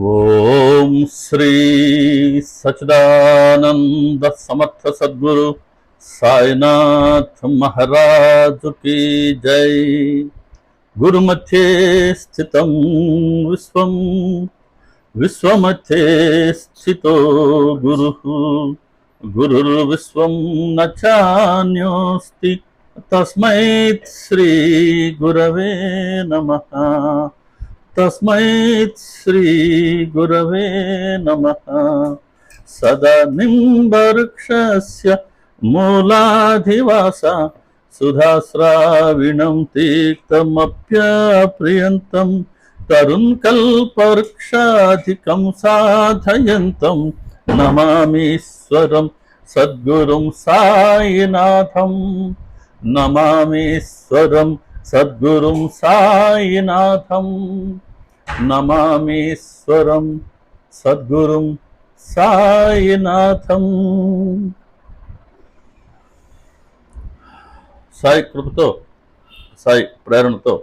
ఓం శ్రీ సచిదానంద సమర్థ సద్గురు సాయినాథ్ మహారాజు की జై. గురుమధ్యే స్థితం విశ్వం, విశ్వమధ్యే స్థితో గురుః, గురుర్విశ్వం న చాన్యోస్తి తస్మై శ్రీ గురవే నమః. తస్మై శ్రీ గురవే నమః. సదా నింబవృక్షస్య మూలాధివాస సుధాస్రావిణం తీర్థమప్యప్రియంతం తరుణ్ కల్పవృక్షాధికం సాధయంతం నమామీశ్వరం సద్గురుం సాయినాథం. నమామీశ్వరం సద్గురుం సాయినాథం. నమామీశ్వరం సద్గురుం సాయినాథం. సాయి కృపతో, సాయి ప్రేరణతో,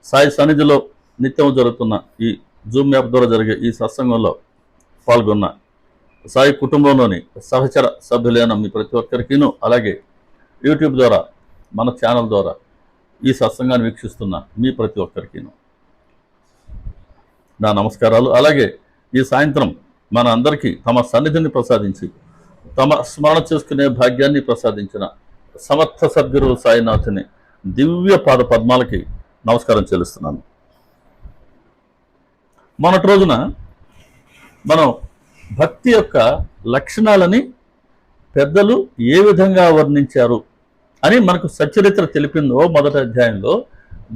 సాయి సన్నిధిలో నిత్యం జరుగుతున్న ఈ జూమ్ యాప్ ద్వారా జరిగే ఈ సత్సంగంలో పాల్గొన్న సాయి కుటుంబంలోని సహచర సభ్యులైన మీ ప్రతి ఒక్కరికిను, అలాగే యూట్యూబ్ ద్వారా మన ఛానల్ ద్వారా ఈ సత్సంగాన్ని వీక్షిస్తున్న మీ ప్రతి ఒక్కరికిను నా నమస్కారాలు. అలాగే ఈ సాయంత్రం మన అందరికీ తమ సన్నిధిని ప్రసాదించి తమ స్మరణ చేసుకునే భాగ్యాన్ని ప్రసాదించిన సమర్థ సద్గురు సాయినాథుని దివ్య పాద పద్మాలకి నమస్కారం చెల్లిస్తున్నాను. మొన్నటి రోజున మనం భక్తి యొక్క లక్షణాలని పెద్దలు ఏ విధంగా వర్ణించారు అని మనకు సచ్చరిత్ర తెలిపిందో మొదటి అధ్యాయంలో,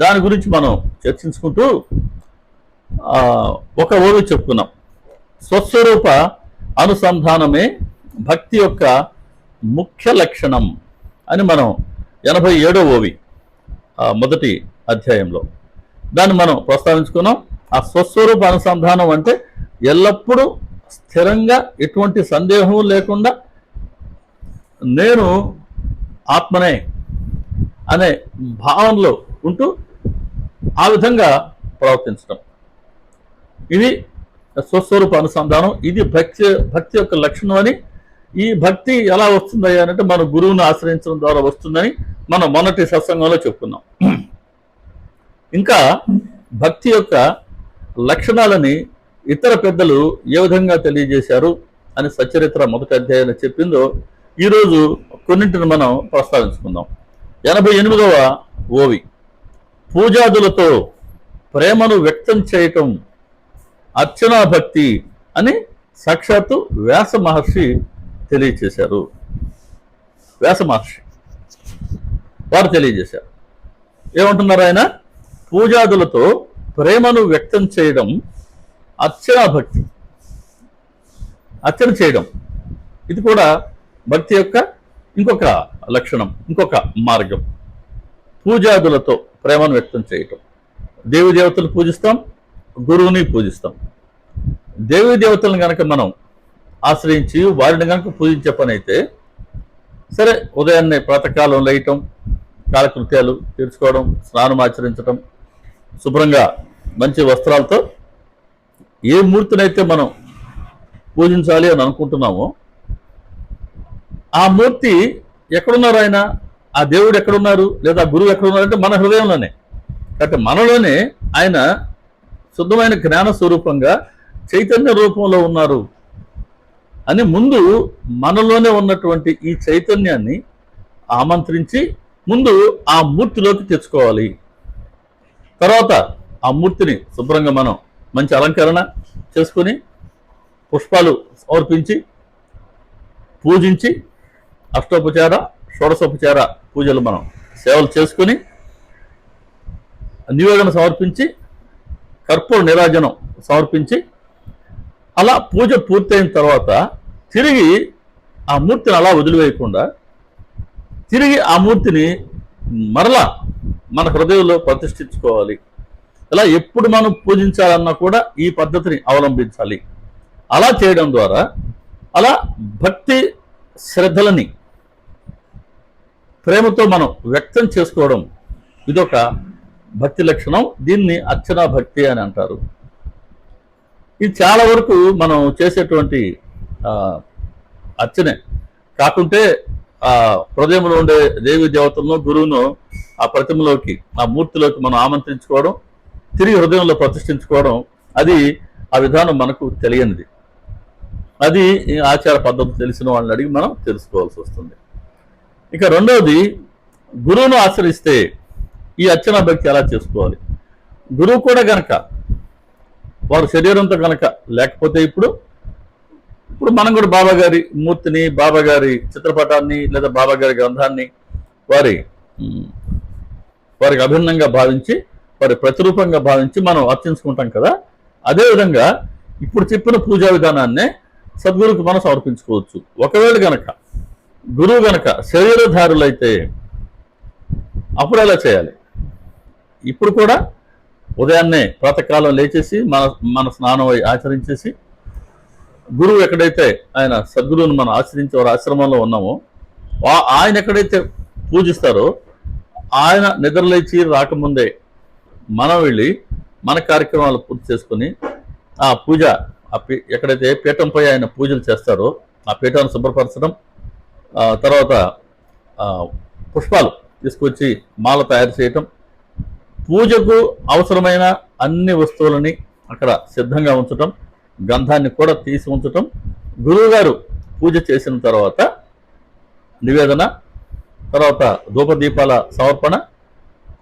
దాని గురించి మనం చర్చించుకుంటూ ఒక ఓవి చెప్పుకున్నాం. స్వస్వరూప అనుసంధానమే భక్తి యొక్క ముఖ్య లక్షణం అని మనం 87వ ఓవి మొదటి అధ్యాయంలో దాన్ని మనం ప్రస్తావించుకున్నాం. ఆ స్వస్వరూప అనుసంధానం అంటే ఎల్లప్పుడూ స్థిరంగా, ఎటువంటి సందేహం లేకుండా నేను ఆత్మనే అనే భావనలో ఉంటూ ఆ విధంగా ప్రవర్తించడం, ఇది స్వస్వరూప అనుసంధానం. ఇది భక్తి యొక్క లక్షణం అని. ఈ భక్తి ఎలా వస్తుందయ్యా అంటే మన గురువుని ఆశ్రయించడం ద్వారా వస్తుందని మనం మొన్నటి సత్సంగంలో చెప్పుకున్నాం. ఇంకా భక్తి యొక్క లక్షణాలని ఇతర పెద్దలు ఏ విధంగా తెలియజేశారు అని సచ్చరిత్ర మొదటి అధ్యాయంలో చెప్పిందో ఈరోజు కొన్నింటిని మనం ప్రస్తావించుకుందాం. 88వ ఓవి పూజాదులతో ప్రేమను వ్యక్తం చేయటం అర్చనా భక్తి అని సాక్షాత్తు వ్యాస మహర్షి తెలియచేశారు. వ్యాస మహర్షి వారు తెలియజేశారు. ఏమంటున్నారు ఆయన? పూజాదులతో ప్రేమను వ్యక్తం చేయడం అర్చనా భక్తి. అర్చన చేయడం ఇది కూడా భక్తి యొక్క ఇంకొక లక్షణం, ఇంకొక మార్గం. పూజాదులతో ప్రేమను వ్యక్తం చేయటం. దేవి దేవతలు పూజిస్తాం, గురువుని పూజిస్తాం. దేవి దేవతలను కనుక మనం ఆశ్రయించి వారిని కనుక పూజించే పని అయితే సరే, ఉదయాన్నే ప్రాతకాలం లేయటం, కాలకృత్యాలు తీర్చుకోవడం, స్నానం ఆచరించడం, శుభ్రంగా మంచి వస్త్రాలతో ఏ మూర్తినైతే మనం పూజించాలి అని అనుకుంటున్నామో ఆ మూర్తి ఎక్కడున్నారు, ఆయన ఆ దేవుడు ఎక్కడున్నారు లేదా గురువు ఎక్కడున్నారు అంటే మన హృదయంలోనే. కాబట్టి మనలోనే ఆయన శుద్ధమైన జ్ఞాన స్వరూపంగా చైతన్య రూపంలో ఉన్నారు అని ముందు మనలోనే ఉన్నటువంటి ఈ చైతన్యాన్ని ఆమంత్రించి ముందు ఆ మూర్తిలోకి తెచ్చుకోవాలి. తర్వాత ఆ మూర్తిని శుభ్రంగా మనం మంచి అలంకరణ చేసుకుని పుష్పాలు సమర్పించి పూజించి అష్టోపచార షోడశోపచార పూజలు మనం సేవలు చేసుకుని నివేదన సమర్పించి కర్పూర నీరాజనం సమర్పించి అలా పూజ పూర్తయిన తర్వాత తిరిగి ఆ మూర్తిని అలా వదిలివేయకుండా తిరిగి ఆ మూర్తిని మరలా మన హృదయంలో ప్రతిష్ఠించుకోవాలి. ఇలా ఎప్పుడు మనం పూజించాలన్నా కూడా ఈ పద్ధతిని అవలంబించాలి. అలా చేయడం ద్వారా అలా భక్తి శ్రద్ధలని ప్రేమతో మనం వ్యక్తం చేసుకోవడం ఇదొక భక్తి లక్షణం. దీన్ని అర్చనా భక్తి అని అంటారు. ఇది చాలా వరకు మనం చేసేటువంటి ఆ, అర్చనే కాకుంటే ఆ హృదయంలో ఉండే దేవి దేవతలను గురువును ఆ ప్రతిమలోకి ఆ మూర్తిలోకి మనం ఆమంత్రించుకోవడం, తిరిగి హృదయంలో ప్రతిష్ఠించుకోవడం, అది ఆ విధానం మనకు తెలియనిది. అది ఈ ఆచార పద్ధతి తెలిసిన వాళ్ళని అడిగి మనం తెలుసుకోవాల్సి వస్తుంది. ఇక రెండవది, గురువును ఆశ్రయిస్తే ఈ అర్చనా భక్తి ఎలా చేసుకోవాలి? గురువు కూడా గనక వారు శరీరంతో గనక లేకపోతే ఇప్పుడు ఇప్పుడు మనం కూడా బాబా గారి మూర్తిని, బాబా గారి చిత్రపటాన్ని లేదా బాబా గారి గ్రంథాన్ని వారి వారికి అభిన్నంగా భావించి, వారి ప్రతిరూపంగా భావించి మనం అర్చించుకుంటాం కదా. అదేవిధంగా ఇప్పుడు చెప్పిన పూజా విధానాన్నే సద్గురువుకి మనం సమర్పించుకోవచ్చు. ఒకవేళ గనక గురువు గనక శరీరధారులైతే అప్పుడు ఎలా చేయాలి? ఇప్పుడు కూడా ఉదయాన్నే ప్రాతకాలం లేచేసి మన మన స్నానం అయి ఆచరించేసి, గురువు ఎక్కడైతే ఆయన సద్గురువుని మనం ఆశ్రయించి వారి ఆశ్రమంలో ఉన్నామో ఆయన ఎక్కడైతే పూజిస్తారో ఆయన నిద్రలేచి రాకముందే మనం వెళ్ళి మన కార్యక్రమాలు పూర్తి చేసుకుని ఆ పూజ ఎక్కడైతే పీఠంపై ఆయన పూజలు చేస్తారో ఆ పీఠాన్ని శుభ్రపరచడం, తర్వాత పుష్పాలు తీసుకొచ్చి మాల తయారు చేయటం, పూజకు అవసరమైన అన్ని వస్తువులని అక్కడ సిద్ధంగా ఉంచటం, గంధాన్ని కూడా తీసి ఉంచటం, గురువు గారు పూజ చేసిన తర్వాత నివేదన, తర్వాత ధూపదీపాల సమర్పణ,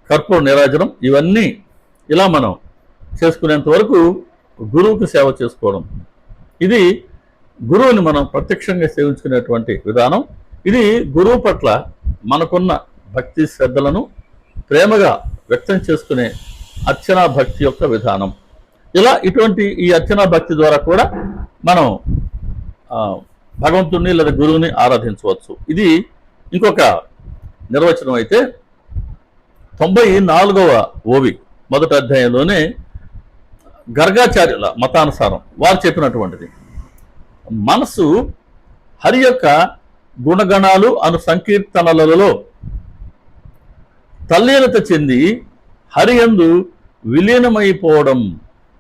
కర్పూర నీరాజనం, ఇవన్నీ ఇలా మనం చేసుకునేంత వరకు గురువుకు సేవ చేసుకోవడం. ఇది గురువుని మనం ప్రత్యక్షంగా సేవించుకునేటువంటి విధానం. ఇది గురువు పట్ల మనకున్న భక్తి శ్రద్ధలను ప్రేమగా వ్యక్తం చేసుకునే అర్చనా భక్తి యొక్క విధానం. ఇలా ఇటువంటి ఈ అర్చనా భక్తి ద్వారా కూడా మనం భగవంతుడిని లేదా గురువుని ఆరాధించవచ్చు. ఇది ఇంకొక నిర్వచనం అయితే 94వ ఓవి మొదటి అధ్యాయంలోనే గర్గాచార్యుల మతానుసారం వారు చెప్పినటువంటిది, మనసు హరి యొక్క గుణగణాలు అను సంకీర్తనలలో తల్లీనత చెంది హరి యందు విలీనమైపోవడం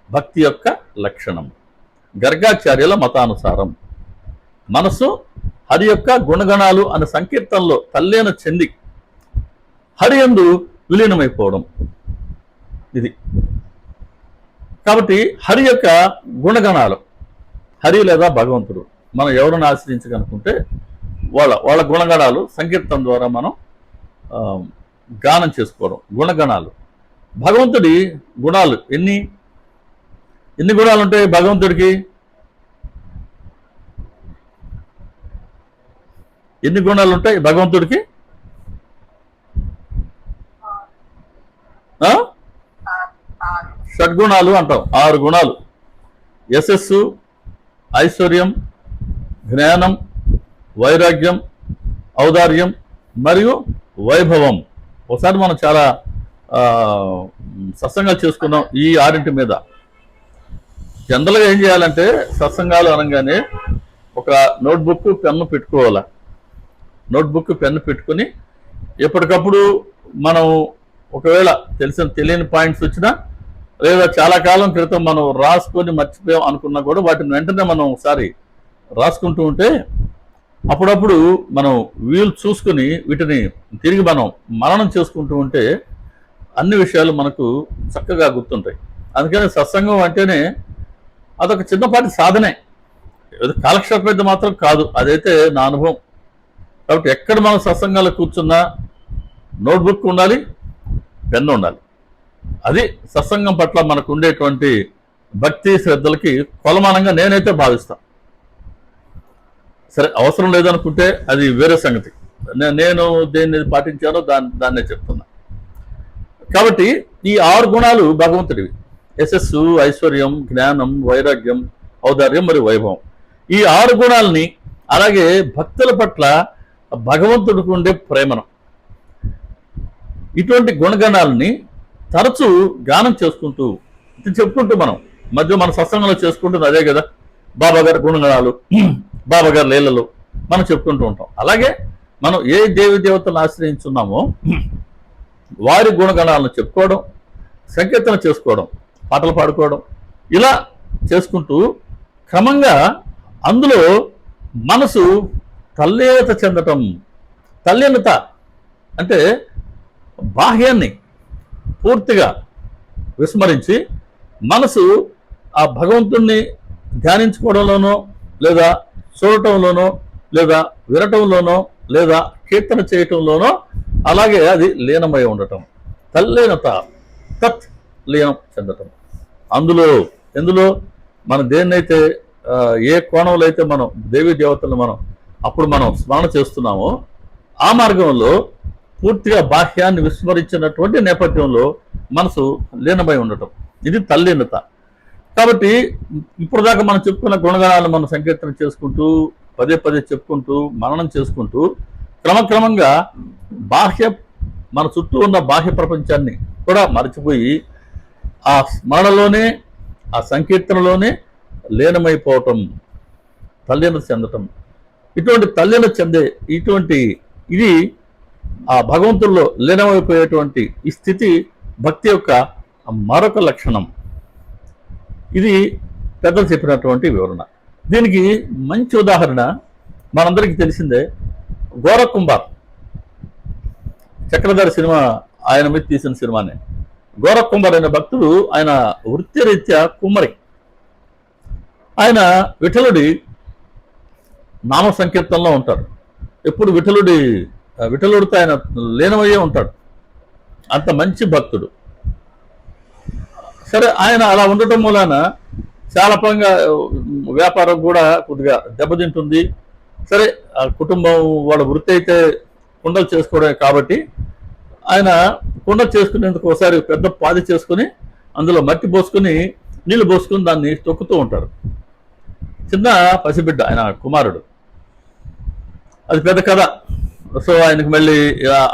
భక్తి యొక్క లక్షణం. గర్గాచార్యుల మతానుసారం మనసు హరి యొక్క గుణగణాలు అనే సంకీర్తనలో తల్లీన చెంది హరి యందు విలీనమైపోవడం ఇది. కాబట్టి హరి యొక్క గుణగణాలు, హరి లేదా భగవంతుడు మనం ఎవరిని ఆశ్రయించగనుకుంటే వాళ్ళ గుణగణాలు సంకీర్తన ద్వారా మనం గానం చేసుకోవడం. గుణగణాలు, భగవంతుడి గుణాలు ఎన్ని గుణాలు ఉంటాయి భగవంతుడికి? ఎన్ని గుణాలు ఉంటాయి భగవంతుడికి? షడ్గుణాలు అంటాం, 6 గుణాలు. యశస్సు, ఐశ్వర్యం, జ్ఞానం, వైరాగ్యం, ఔదార్యం మరియు వైభవం. ఒకసారి మనం చాలా సత్సంగాలు చేసుకున్నాం ఈ 6 మీద. జనరల్గా ఏం చేయాలంటే సత్సంగాలు అనగానే ఒక నోట్బుక్ పెన్ను పెట్టుకోవాలా. నోట్బుక్ పెన్ను పెట్టుకుని ఎప్పటికప్పుడు మనం ఒకవేళ తెలియని పాయింట్స్ వచ్చినా లేదా చాలా కాలం క్రితం మనం రాసుకొని మర్చిపోయాం అనుకున్నా కూడా వాటిని వెంటనే మనం ఒకసారి రాసుకుంటూ ఉంటే అప్పుడప్పుడు మనం వీలు చూసుకుని వీటిని తిరిగి మనం మననం చేసుకుంటూ ఉంటే అన్ని విషయాలు మనకు చక్కగా గుర్తుంటాయి. అందుకని సత్సంగం అంటేనే అదొక చిన్నపాటి సాధనే, కాలక్షేపం అయితే మాత్రం కాదు, అదైతే నా అనుభవం. కాబట్టి ఎక్కడ మనం సత్సంగాలు కూర్చున్నా నోట్బుక్ ఉండాలి, పెన్ను ఉండాలి. అది సత్సంగం పట్ల మనకు ఉండేటువంటి భక్తి శ్రద్ధలకి కొలమానంగా నేనైతే భావిస్తాను. సరే, అవసరం లేదనుకుంటే అది వేరే సంగతి. నేను దేన్ని పాటించానో దాన్నే చెప్తున్నా. కాబట్టి ఈ 6 గుణాలు భగవంతుడివి: యశస్సు, ఐశ్వర్యం, జ్ఞానం, వైరాగ్యం, ఔదార్యం మరియు వైభవం. ఈ 6 గుణాలని, అలాగే భక్తుల పట్ల భగవంతుడికి ఉండే ప్రేమను, ఇటువంటి గుణగణాలని తరచూ గానం చేసుకుంటూ చెప్పుకుంటూ మనం మన సత్సంగంలో చేసుకుంటుంది అదే కదా. బాబా గారి గుణగణాలు, బాబా గారి లీలలు మనం చెప్పుకుంటూ ఉంటాం. అలాగే మనం ఏ దేవి దేవతలను ఆశ్రయించున్నామో వారి గుణగణాలను చెప్పుకోవడం, సంకీర్తన చేసుకోవడం, పాటలు పాడుకోవడం, ఇలా చేసుకుంటూ క్రమంగా అందులో మనసు తల్లీనత చెందటం. తల్లీనత అంటే బాహ్యాన్ని పూర్తిగా విస్మరించి మనసు ఆ భగవంతుణ్ణి ధ్యానించుకోవడంలోనో లేదా చూడటంలోనో లేదా వినటంలోనో లేదా కీర్తన చేయటంలోనో అలాగే అది లీనమై ఉండటం. తల్లీనత, తత్ లీనం చెందటం. ఎందులో మనం దేన్నైతే ఏ కోణంలో అయితే మనం దేవీ దేవతలను మనం స్మరణ చేస్తున్నామో ఆ మార్గంలో పూర్తిగా బాహ్యాన్ని విస్మరించినటువంటి నేపథ్యంలో మనసు లీనమై ఉండటం. ఇది తల్లీనత. కాబట్టి ఇప్పుడు దాకా మనం చెప్పుకున్న గుణగణాలను మనం సంకీర్తన చేసుకుంటూ పదే పదే చెప్పుకుంటూ మననం చేసుకుంటూ క్రమక్రమంగా మన చుట్టూ ఉన్న బాహ్య ప్రపంచాన్ని కూడా మరచిపోయి ఆ స్మరణలోనే ఆ సంకీర్తనలోనే లీనమైపోవటం, తల్లీనత చెందటం. ఇటువంటి తల్లీనత చెందే ఇది ఆ భగవంతుల్లో లీనమైపోయేటువంటి ఈ స్థితి భక్తి యొక్క మరొక లక్షణం. ఇది పెద్దలు చెప్పినటువంటి వివరణ. దీనికి మంచి ఉదాహరణ మనందరికీ తెలిసిందే, గోరఖ్ చక్రధారి సినిమా ఆయన మీద తీసిన సినిమానే. గోరఖ్ అనే భక్తుడు, ఆయన వృత్తిరీత్యా కుమ్మరి. ఆయన నామ సంకీర్తనలో ఉంటారు. ఎప్పుడు విఠలుడితో ఆయన లీనమయ్యే ఉంటాడు. అంత మంచి భక్తుడు. సరే, ఆయన అలా ఉండటం మూలాన చాలా పరంగా వ్యాపారం కూడా కొద్దిగా దెబ్బతింటుంది. సరే, ఆ కుటుంబం వాళ్ళ వృత్తి అయితే కుండలు చేసుకోవడమే కాబట్టి ఆయన కుండ చేసుకునేందుకు ఒకసారి పెద్ద పాది చేసుకుని అందులో మట్టి పోసుకుని నీళ్లు పోసుకుని దాన్ని తొక్కుతూ ఉంటారు. చిన్న పసిబిడ్డ, ఆయన కుమారుడు. అది పెద్ద కథ. సో ఆయనకు మళ్ళీ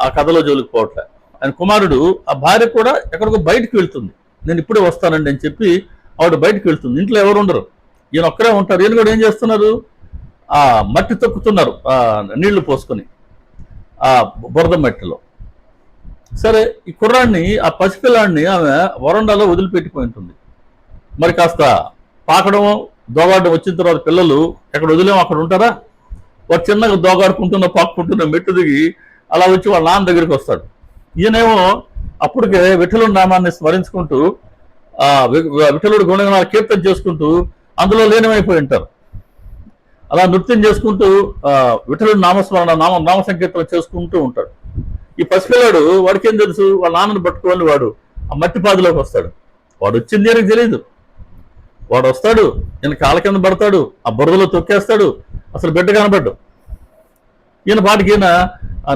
ఆ కథలో జోలికి పోవట్లే. ఆయన కుమారుడు, ఆ భార్య కూడా ఎక్కడికో బయటకు వెళ్తుంది. నేను ఇప్పుడే వస్తానండి అని చెప్పి ఆవిడ బయటకు వెళ్తుంది. ఇంట్లో ఎవరు ఉండరు, ఈయన ఒక్కరే ఉంటారు. ఈయన కూడా ఏం చేస్తున్నారు, ఆ మట్టి తొక్కుతున్నారు నీళ్లు పోసుకొని ఆ బురద మట్టిలో. సరే, ఈ కుర్రాడిని, ఆ పసిపిల్లాడిని ఆమె వరండాలో వదిలిపెట్టిపోయి ఉంటుంది. మరి కాస్త పాకడం దోగాడడం వచ్చిన తర్వాత పిల్లలు ఎక్కడ వదిలేమో అక్కడ ఉంటారా? వాడు చిన్నగా దోగాడుకుంటున్న పాక్కుంటున్న మెట్టు దిగి అలా వచ్చి వాళ్ళ నాన్న దగ్గరికి వస్తాడు. ఈయనేమో అప్పటికే విఠలుడి నామాన్ని స్మరించుకుంటూ విఠలుడి గుణగణాలు కీర్తన చేసుకుంటూ అందులో లీనమైపోయి ఉంటారు. అలా నృత్యం చేసుకుంటూ విఠలుడి నామస్మరణ నామ సంకీర్తన చేసుకుంటూ ఉంటాడు. ఈ పసిపిల్లాడు, వాడికేం తెలుసు, వాళ్ళ నాన్నను పట్టుకొని వాడు ఆ మట్టి పాదిలోకి వస్తాడు. వాడు వచ్చింది ఆయనకు తెలియదు. వాడు వస్తాడు, ఈయన కాళ్ళ కింద పడతాడు, ఆ బురదలో తొక్కేస్తాడు. అసలు బిడ్డ కనబడ్డు. ఈయన పాటికి ఈయన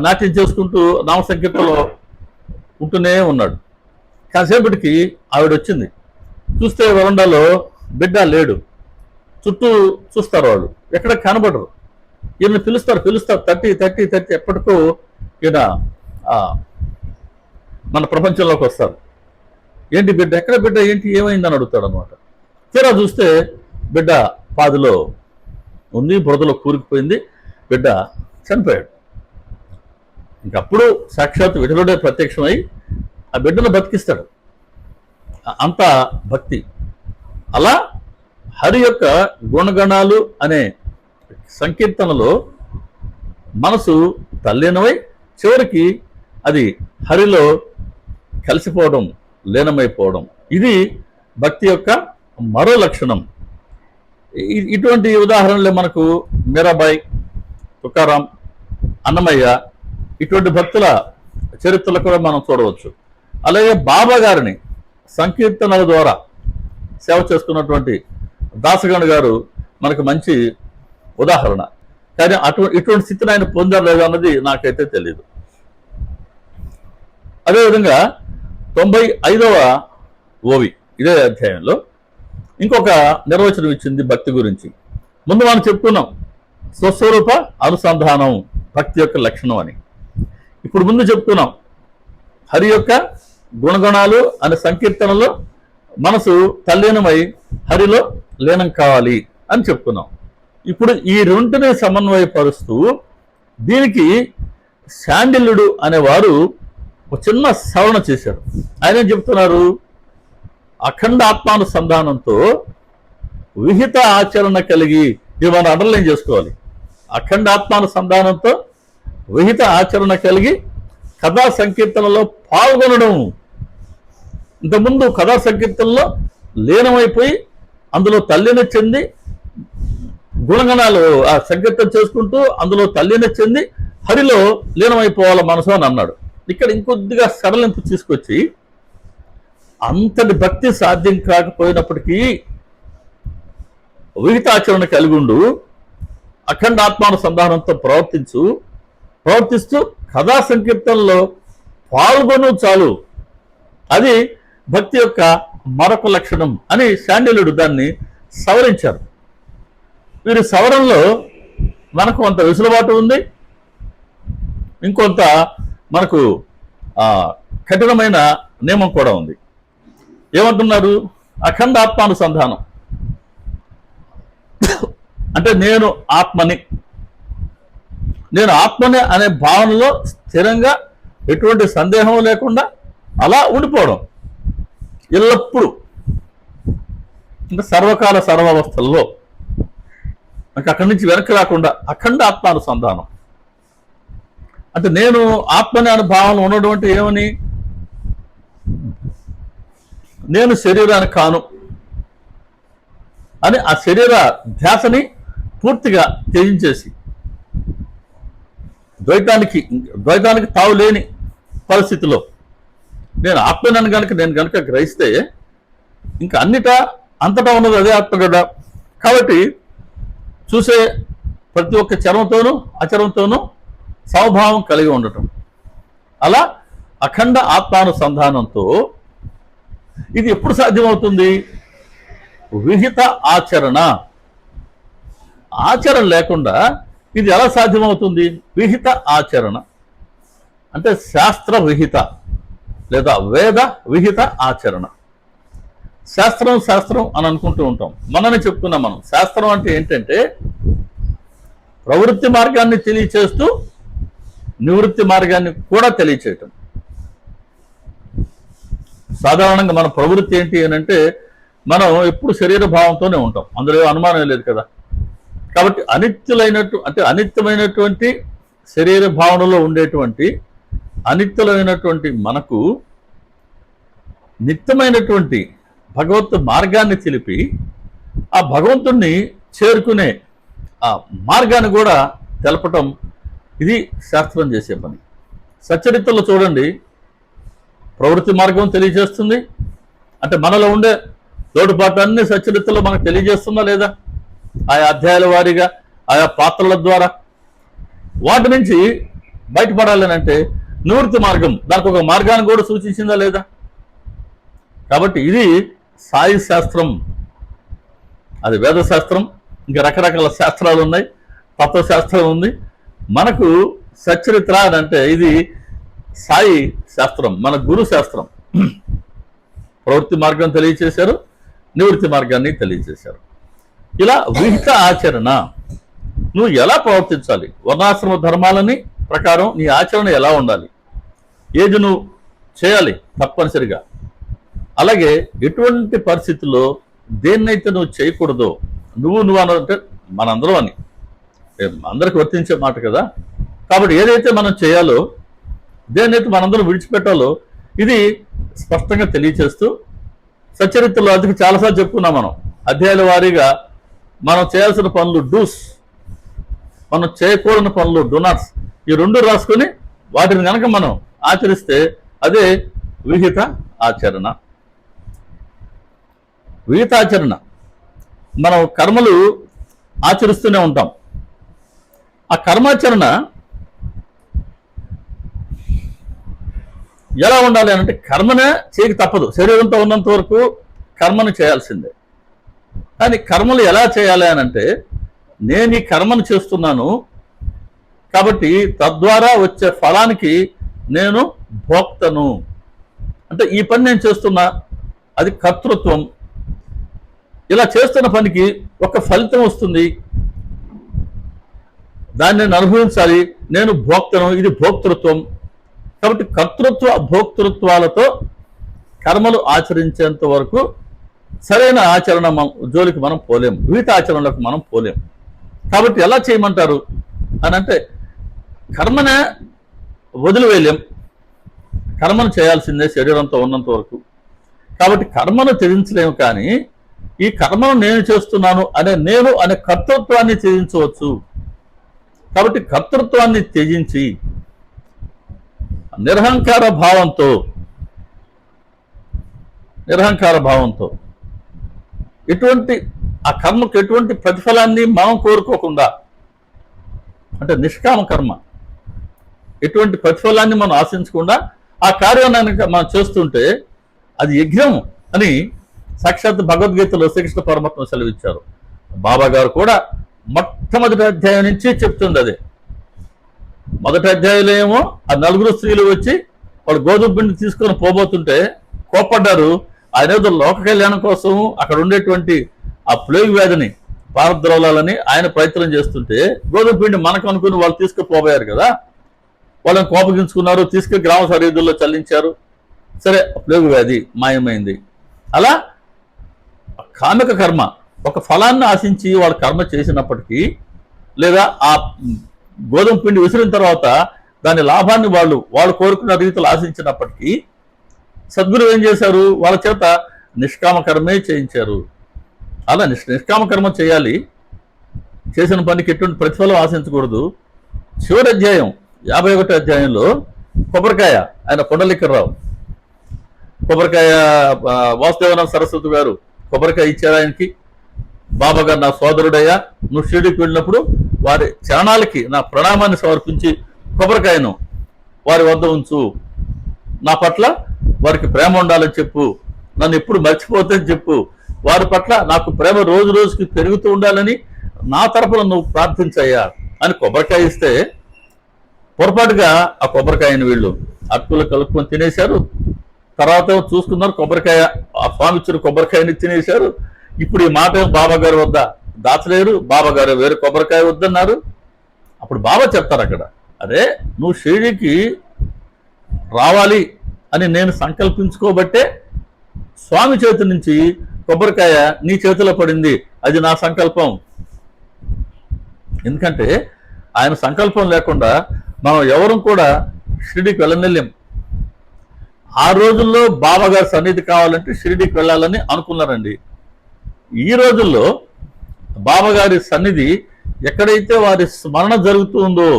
నాట్యం చేసుకుంటూ నామ సంకీర్తనలో ఉంటూనే ఉన్నాడు. కాసేపటికి ఆవిడ వచ్చింది. చూస్తే వరండాలో బిడ్డ లేడు. చుట్టూ చూస్తారు వాళ్ళు, ఎక్కడ కనబడరు. ఈయన పిలుస్తారు తట్టి ఎప్పటికో ఈయన మన ప్రపంచంలోకి వస్తారు. ఏంటి బిడ్డ, ఎక్కడ బిడ్డ, ఏంటి, ఏమైందని అడుగుతాడు అనమాట. తీరా చూస్తే బిడ్డ పాదిలో ఉంది, బురదలో కూరుకుపోయింది. బిడ్డ చనిపోయాడు. ఇంకప్పుడు సాక్షాత్ విఠలుడే ప్రత్యక్షమై ఆ బిడ్డను బతికిస్తాడు. అంత భక్తి. అలా హరి యొక్క గుణగణాలు అనే సంకీర్తనలో మనసు తల్లీనమై చివరికి అది హరిలో కలిసిపోవడం, లీనమైపోవడం. ఇది భక్తి యొక్క మరో లక్షణం. ఇటువంటి ఉదాహరణలే మనకు మీరాబాయి, తుకారాం, అన్నమయ్య, ఇటువంటి భక్తుల చరిత్రలు కూడా మనం చూడవచ్చు. అలాగే బాబా గారిని సంకీర్తనల ద్వారా సేవ చేసుకున్నటువంటి దాసగణ గారు మనకు మంచి ఉదాహరణ. కానీ ఇటువంటి స్థితిని ఆయన పొందారు లేదు అన్నది నాకైతే తెలియదు. అదేవిధంగా 95వ ఓవి ఇదే అధ్యాయంలో ఇంకొక నిర్వచనం ఇచ్చింది భక్తి గురించి. ముందు మనం చెప్పుకున్నాం స్వస్వరూప అనుసంధానం భక్తి యొక్క లక్షణం అని. ఇప్పుడు ముందు చెప్పుకున్నాం హరి యొక్క గుణగణాలు అనే సంకీర్తనలో మనసు తల్లీనమై హరిలో లీనం కావాలి అని చెప్పుకున్నాం. ఇప్పుడు ఈ రెండుని సమన్వయపరుస్తూ దీనికి శాండిల్యుడు అనేవారు ఒక చిన్న సవరణ చేశారు. ఆయన ఏం చెప్తున్నారు, అఖండ ఆత్మానుసంధానంతో విహిత ఆచరణ కలిగి, ఇది మనం అండర్లైన్ చేసుకోవాలి. అఖండ ఆత్మానుసంధానంతో విహిత ఆచరణ కలిగి కథా సంకీర్తనలో పాల్గొనడం. ఇంతకుముందు కథా సంకీర్తనలో లీనమైపోయి అందులో తల్లిని చెంది గుణగణాలు ఆ సంకీర్తన చేసుకుంటూ అందులో తల్లిని చెంది హరిలో లీనమైపోవాల మనసు అని అన్నాడు. ఇక్కడ ఇంకొద్దిగా సడలింపు తీసుకొచ్చి అంతటి భక్తి సాధ్యం కాకపోయినప్పటికీ విహితాచరణ కలిగుండు అఖండ ఆత్మానుసంధానంతో ప్రవర్తిస్తూ కథా సంకీర్తనలో పాల్గొను చాలు, అది భక్తి యొక్క మరొక లక్షణం అని శాండిల్యుడు దాన్ని సవరించారు. వీరి సవరణలో మనకు కొంత వెసులుబాటు ఉంది, ఇంకొంత మనకు కఠినమైన నియమం కూడా ఉంది. ఏమంటున్నారు? అఖండ ఆత్మానుసంధానం అంటే నేను ఆత్మని అనే భావనలో స్థిరంగా ఎటువంటి సందేహం లేకుండా అలా ఉండిపోవడం ఎల్లప్పుడూ, అంటే సర్వకాల సర్వావస్థల్లో నాకు అక్కడి నుంచి వెనక్కి రాకుండా అఖండ ఆత్మానుసంధానం. అంటే నేను ఆత్మని అనే భావన ఉండడం అంటే ఏమని? నేను శరీరానికి కాను అని ఆ శరీర ధ్యాసని పూర్తిగా త్యజించేసి ద్వైతానికి తావు లేని పరిస్థితిలో నేను ఆత్మనని నేను కనుక గ్రహిస్తే ఇంకా అంతటా ఉన్నది అదే ఆత్మ కదా. కాబట్టి చూసే ప్రతి ఒక్క చర్మతోనూ అచరంతోనూ సమభావం కలిగి ఉండటం, అలా అఖండ ఆత్మానుసంధానంతో ఇది ఎప్పుడు సాధ్యమవుతుంది? విహిత ఆచరణ లేకుండా ఇది ఎలా సాధ్యమవుతుంది? విహిత ఆచరణ అంటే శాస్త్ర విహిత లేదా వేద విహిత ఆచరణ. శాస్త్రం అని అనుకుంటూ ఉంటాం, మనని చెప్తున్నాం మనం. శాస్త్రం అంటే ఏంటంటే ప్రవృత్తి మార్గాన్ని తెలియచేస్తూ నివృత్తి మార్గాన్ని కూడా తెలియచేయటం. సాధారణంగా మన ప్రవృత్తి ఏంటి అని అంటే మనం ఎప్పుడు శరీర భావంతోనే ఉంటాం, అందులో అనుమానం లేదు కదా. కాబట్టి అనిత్యమైనటువంటి శరీర భావనలో ఉండేటువంటి అనిత్యమైనటువంటి మనకు నిత్యమైనటువంటి భగవత్ మార్గాన్ని తెలిపి ఆ భగవంతుణ్ణి చేరుకునే ఆ మార్గాన్ని కూడా తెలపటం, ఇది శాస్త్రం చేసే పని. సచ్చరిత్రలో చూడండి, ప్రవృత్తి మార్గం తెలియజేస్తుంది, అంటే మనలో ఉండే లోటుపాట్లన్నీ సచ్చరిత్రలో మనకు తెలియజేస్తుందా లేదా? ఆయా అధ్యాయాల వారీగా ఆయా పాత్రల ద్వారా వాటి నుంచి బయటపడాలని అంటే నివృత్తి మార్గం, దానికి ఒక మార్గాన్ని కూడా సూచించిందా లేదా? కాబట్టి ఇది సాయి శాస్త్రం, అది వేద శాస్త్రం. ఇంకా రకరకాల శాస్త్రాలు ఉన్నాయి, తత్వశాస్త్రం ఉంది. మనకు సచ్చరిత్ర అని అంటే ఇది సాయి శాస్త్రం, మన గురు శాస్త్రం. ప్రవృత్తి మార్గం తెలియచేశారు, నివృత్తి మార్గాన్ని తెలియచేశారు. ఇలా విహిత ఆచరణ, నువ్వు ఎలా ప్రవర్తించాలి, వర్ణాశ్రమ ధర్మాలని ప్రకారం నీ ఆచరణ ఎలా ఉండాలి, ఏది నువ్వు చేయాలి తప్పనిసరిగా. అలాగే ఎటువంటి పరిస్థితుల్లో దేన్నైతే నువ్వు చేయకూడదో, నువ్వు అనంటే మనందరం అని అందరికి వర్తించే మాట కదా. కాబట్టి ఏదైతే మనం చేయాలో, దేన్నైతే మనందరం విడిచిపెట్టాలో, ఇది స్పష్టంగా తెలియచేస్తూ సచ్చరిత్రలో అందుకు చాలాసార్లు చెప్పుకున్నాం మనం. అధ్యాయాల వారీగా మనం చేయాల్సిన పనులు డూస్, మనం చేయకూడని పనులు డోనాట్స్, ఈ రెండు రాసుకొని వాటిని కనుక మనం ఆచరిస్తే అదే విహిత ఆచరణ. విహితాచరణ, మనం కర్మలు ఆచరిస్తూనే ఉంటాం. ఆ కర్మాచరణ ఎలా ఉండాలి అంటే కర్మనే చేయక తప్పదు, శరీరంతో ఉన్నంత వరకు కర్మను చేయాల్సిందే. కానీ కర్మలు ఎలా చేయాలి అని అంటే, నేను ఈ కర్మను చేస్తున్నాను కాబట్టి తద్వారా వచ్చే ఫలానికి నేను భోక్తను, అంటే ఈ పని నేను చేస్తున్నా, అది కర్తృత్వం. ఇలా చేస్తున్న పనికి ఒక ఫలితం వస్తుంది, దాన్ని నేను అనుభవించాలి, నేను భోక్తను, ఇది భోక్తృత్వం. కాబట్టి కర్తృత్వ భోక్తృత్వాలతో కర్మలు ఆచరించేంత వరకు సరైన ఆచరణ జోలికి మనం పోలేం, విహిత ఆచరణలకు మనం పోలేం. కాబట్టి ఎలా చేయమంటారు అని అంటే, కర్మనే వదిలివేయలేం, కర్మను చేయాల్సిందే శరీరంతో ఉన్నంత వరకు. కాబట్టి కర్మను త్యజించలేము, కానీ ఈ కర్మను నేను చేస్తున్నాను నేను అనే కర్తృత్వాన్ని త్యజించవచ్చు. కాబట్టి కర్తృత్వాన్ని త్యజించి నిరహంకార భావంతో ఎటువంటి ఆ కర్మకు ఎటువంటి ప్రతిఫలాన్ని మనం కోరుకోకుండా, అంటే నిష్కామ కర్మ, ఎటువంటి ప్రతిఫలాన్ని మనం ఆశించకుండా ఆ కార్యాన్ని మనం చేస్తుంటే అది యజ్ఞం అని సాక్షాత్ భగవద్గీతలో శ్రీకృష్ణ పరమాత్మ సెలవిచ్చారు. బాబా గారు కూడా మొట్టమొదటి అధ్యాయం నుంచి చెప్తుంది అదే. మొదటి అధ్యాయంలో ఏమో ఆ 4 స్త్రీలు వచ్చి వాళ్ళు గోధుమ పిండి తీసుకొని పోబోతుంటే కోప్పడ్డారు. ఆయన ఏదో లోక కళ్యాణం కోసం అక్కడ ఉండేటువంటి ఆ ప్లేగ్ వ్యాధిని పారద్రోలాలని ఆయన ప్రయత్నం చేస్తుంటే గోధుమ పిండి మనకు అనుకుని వాళ్ళు తీసుకుపోయారు కదా, వాళ్ళని కోపగించుకున్నారు, తీసుకుని గ్రామ సరిహద్దుల్లో చల్లించారు. సరే, ప్లేగు వ్యాధి మాయమైంది. అలా కామిక కర్మ, ఒక ఫలాన్ని ఆశించి వాళ్ళు కర్మ చేసినప్పటికీ, లేదా ఆ గోధుమ పిండి విసిరిన తర్వాత దాని లాభాన్ని వాళ్ళు కోరుకున్న రీతిలో ఆశించినప్పటికీ సద్గురు ఏం చేశారు, వాళ్ళ చేత నిష్కామ కర్మే చేయించారు. అలా నిష్కామ కర్మ చేయాలి, చేసిన పనికి ఎటువంటి ప్రతిఫలం ఆశించకూడదు. చివరి అధ్యాయం 51వ అధ్యాయంలో కొబ్బరికాయ, ఆయన పొండలికర్రావు కొబ్బరికాయ, వాసుదేవనాథ సరస్వతి గారు కొబ్బరికాయ ఇచ్చారు ఆయనకి. బాబా గారు నా సోదరుడయ్యా, నువ్వు షిరిడీకి వెళ్ళినప్పుడు వారి చరణాలకి నా ప్రణామాన్ని సమర్పించి కొబ్బరికాయను వారి వద్ద ఉంచు, నా పట్ల వారికి ప్రేమ ఉండాలని చెప్పు, నన్ను ఎప్పుడు మర్చిపోతుందని చెప్పు, వారి పట్ల నాకు ప్రేమ రోజు రోజుకి పెరుగుతూ ఉండాలని నా తరపున నువ్వు ప్రార్థించయ్యా అని కొబ్బరికాయ ఇస్తే, పొరపాటుగా ఆ కొబ్బరికాయని వీళ్ళు అటుకులు కలుపుకొని తినేశారు. తర్వాత చూసుకున్నారు, కొబ్బరికాయ ఆ స్వామి ఇచ్చిన కొబ్బరికాయని తినేశారు. ఇప్పుడు ఈ మాట బాబా గారి వద్ద దాచలేరు, బాబా గారు వేరే కొబ్బరికాయ వద్దన్నారు. అప్పుడు బాబా చెప్తారు అక్కడ, అరే నువ్వు షిరిడీకి రావాలి అని నేను సంకల్పించుకోబట్టే స్వామి చేతి నుంచి కొబ్బరికాయ నీ చేతిలో పడింది, అది నా సంకల్పం. ఎందుకంటే ఆయన సంకల్పం లేకుండా మనం ఎవరు కూడా షిరిడీకి వెళ్ళలేం. ఆ రోజుల్లో బాబా గారి సన్నిధి కావాలంటే షిరిడీకి వెళ్ళాలని అనుకున్నారండి. ఈ రోజుల్లో బాబా గారి సన్నిధి ఎక్కడైతే వారి స్మరణ జరుగుతుందో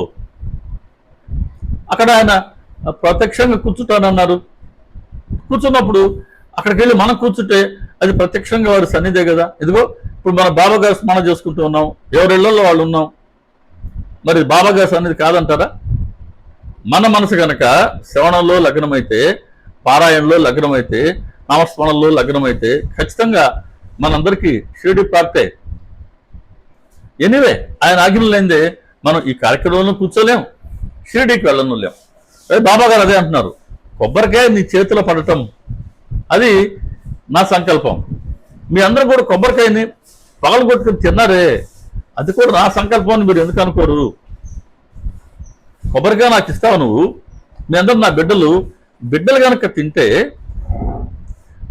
అక్కడ ఆయన ప్రత్యక్షంగా కూర్చుంటానన్నారు. కూర్చున్నప్పుడు అక్కడికి వెళ్ళి మనం కూర్చుంటే అది ప్రత్యక్షంగా వారి సన్నిధే కదా. ఇదిగో ఇప్పుడు మన బాబా గారి స్మరణ చేసుకుంటూ ఉన్నాం, ఎవరిళ్లలో వాళ్ళు ఉన్నాం, మరి బాబా గారి సన్నిధి కాదంటారా? మన మనసు కనుక శ్రవణంలో లగ్నమైతే, పారాయణలో లగ్నమైతే, నామస్మరణలో లగ్నమైతే ఖచ్చితంగా మనందరికీ షిరిడి ప్రాప్తే. ఎనీవే ఆయన ఆజ్ఞ లేనిదే మనం ఈ కార్యక్రమంలో కూర్చోలేం, షిరిడీకి వెళ్ళను లేం. బాబా గారు అదే అంటున్నారు, కొబ్బరికాయ నీ చేతిలో పడటం అది నా సంకల్పం. మీ అందరూ కూడా కొబ్బరికాయని పగలగొట్టుకుని తిన్నారే, అది కూడా నా సంకల్పం మీరు ఎందుకు అనుకోరు? కొబ్బరికాయ నాకు ఇస్తావు నువ్వు, మీ అందరూ నా బిడ్డలు కనుక తింటే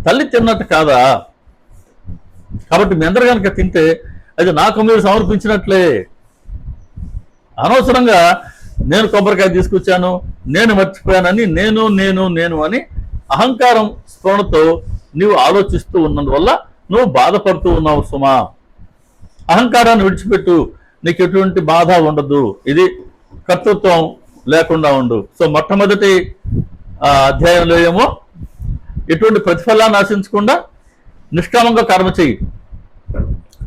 తల్లి తిన్నట్టు కాదా? కాబట్టి మీ అందరు కనుక తింటే అది నాకు మీరు సమర్పించినట్లే. అనవసరంగా నేను కొబ్బరికాయ తీసుకొచ్చాను, నేను మర్చిపోయానని నేను అని అహంకారం స్ఫురణతో నీవు ఆలోచిస్తూ ఉన్నందువల్ల నువ్వు బాధపడుతూ ఉన్నావు సుమా. అహంకారాన్ని విడిచిపెట్టు, నీకు ఎటువంటి బాధ ఉండదు, ఇది కర్తృత్వం లేకుండా ఉండు. సో మొట్టమొదటి అధ్యాయంలో ఏమో ఎటువంటి ప్రతిఫలాన్ని ఆశించకుండా నిష్కామంగా కర్మ చెయ్యి.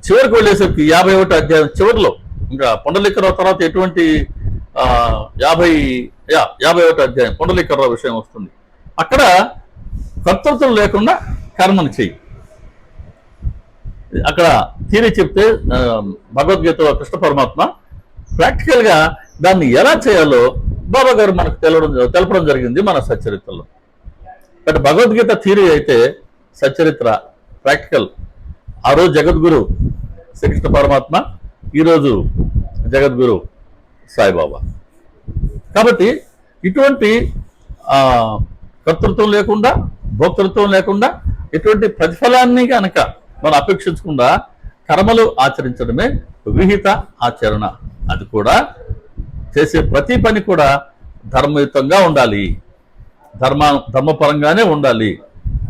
చివరికి వెళ్ళేసరికి 51వ అధ్యాయం చివరిలో ఇంకా పొండలికరావు తర్వాత ఎటువంటి 51వ అధ్యాయం పొండలికరావు విషయం వస్తుంది. అక్కడ కర్తృత్వం లేకుండా కర్మను చెయ్యి. అక్కడ థియరీ చెప్తే భగవద్గీత కృష్ణ పరమాత్మ ప్రాక్టికల్గా దాన్ని ఎలా చేయాలో బాబా గారు మనకు తెలపడం జరిగింది మన సచ్చరిత్రలో. బట్ భగవద్గీత థియరీ అయితే సచ్చరిత్ర ప్రాక్టికల్. ఆ రోజు జగద్గురు శ్రీకృష్ణ పరమాత్మ, ఈరోజు జగద్గురు సాయిబాబా. కాబట్టి ఇటువంటి కర్తృత్వం లేకుండా, భోక్తృత్వం లేకుండా ఎటువంటి ప్రతిఫలాన్ని కనుక మనం అపేక్షించకుండా కర్మలు ఆచరించడమే విహిత ఆచరణ. అది కూడా చేసే ప్రతి పని కూడా ధర్మయుతంగా ఉండాలి, ధర్మపరంగానే ఉండాలి.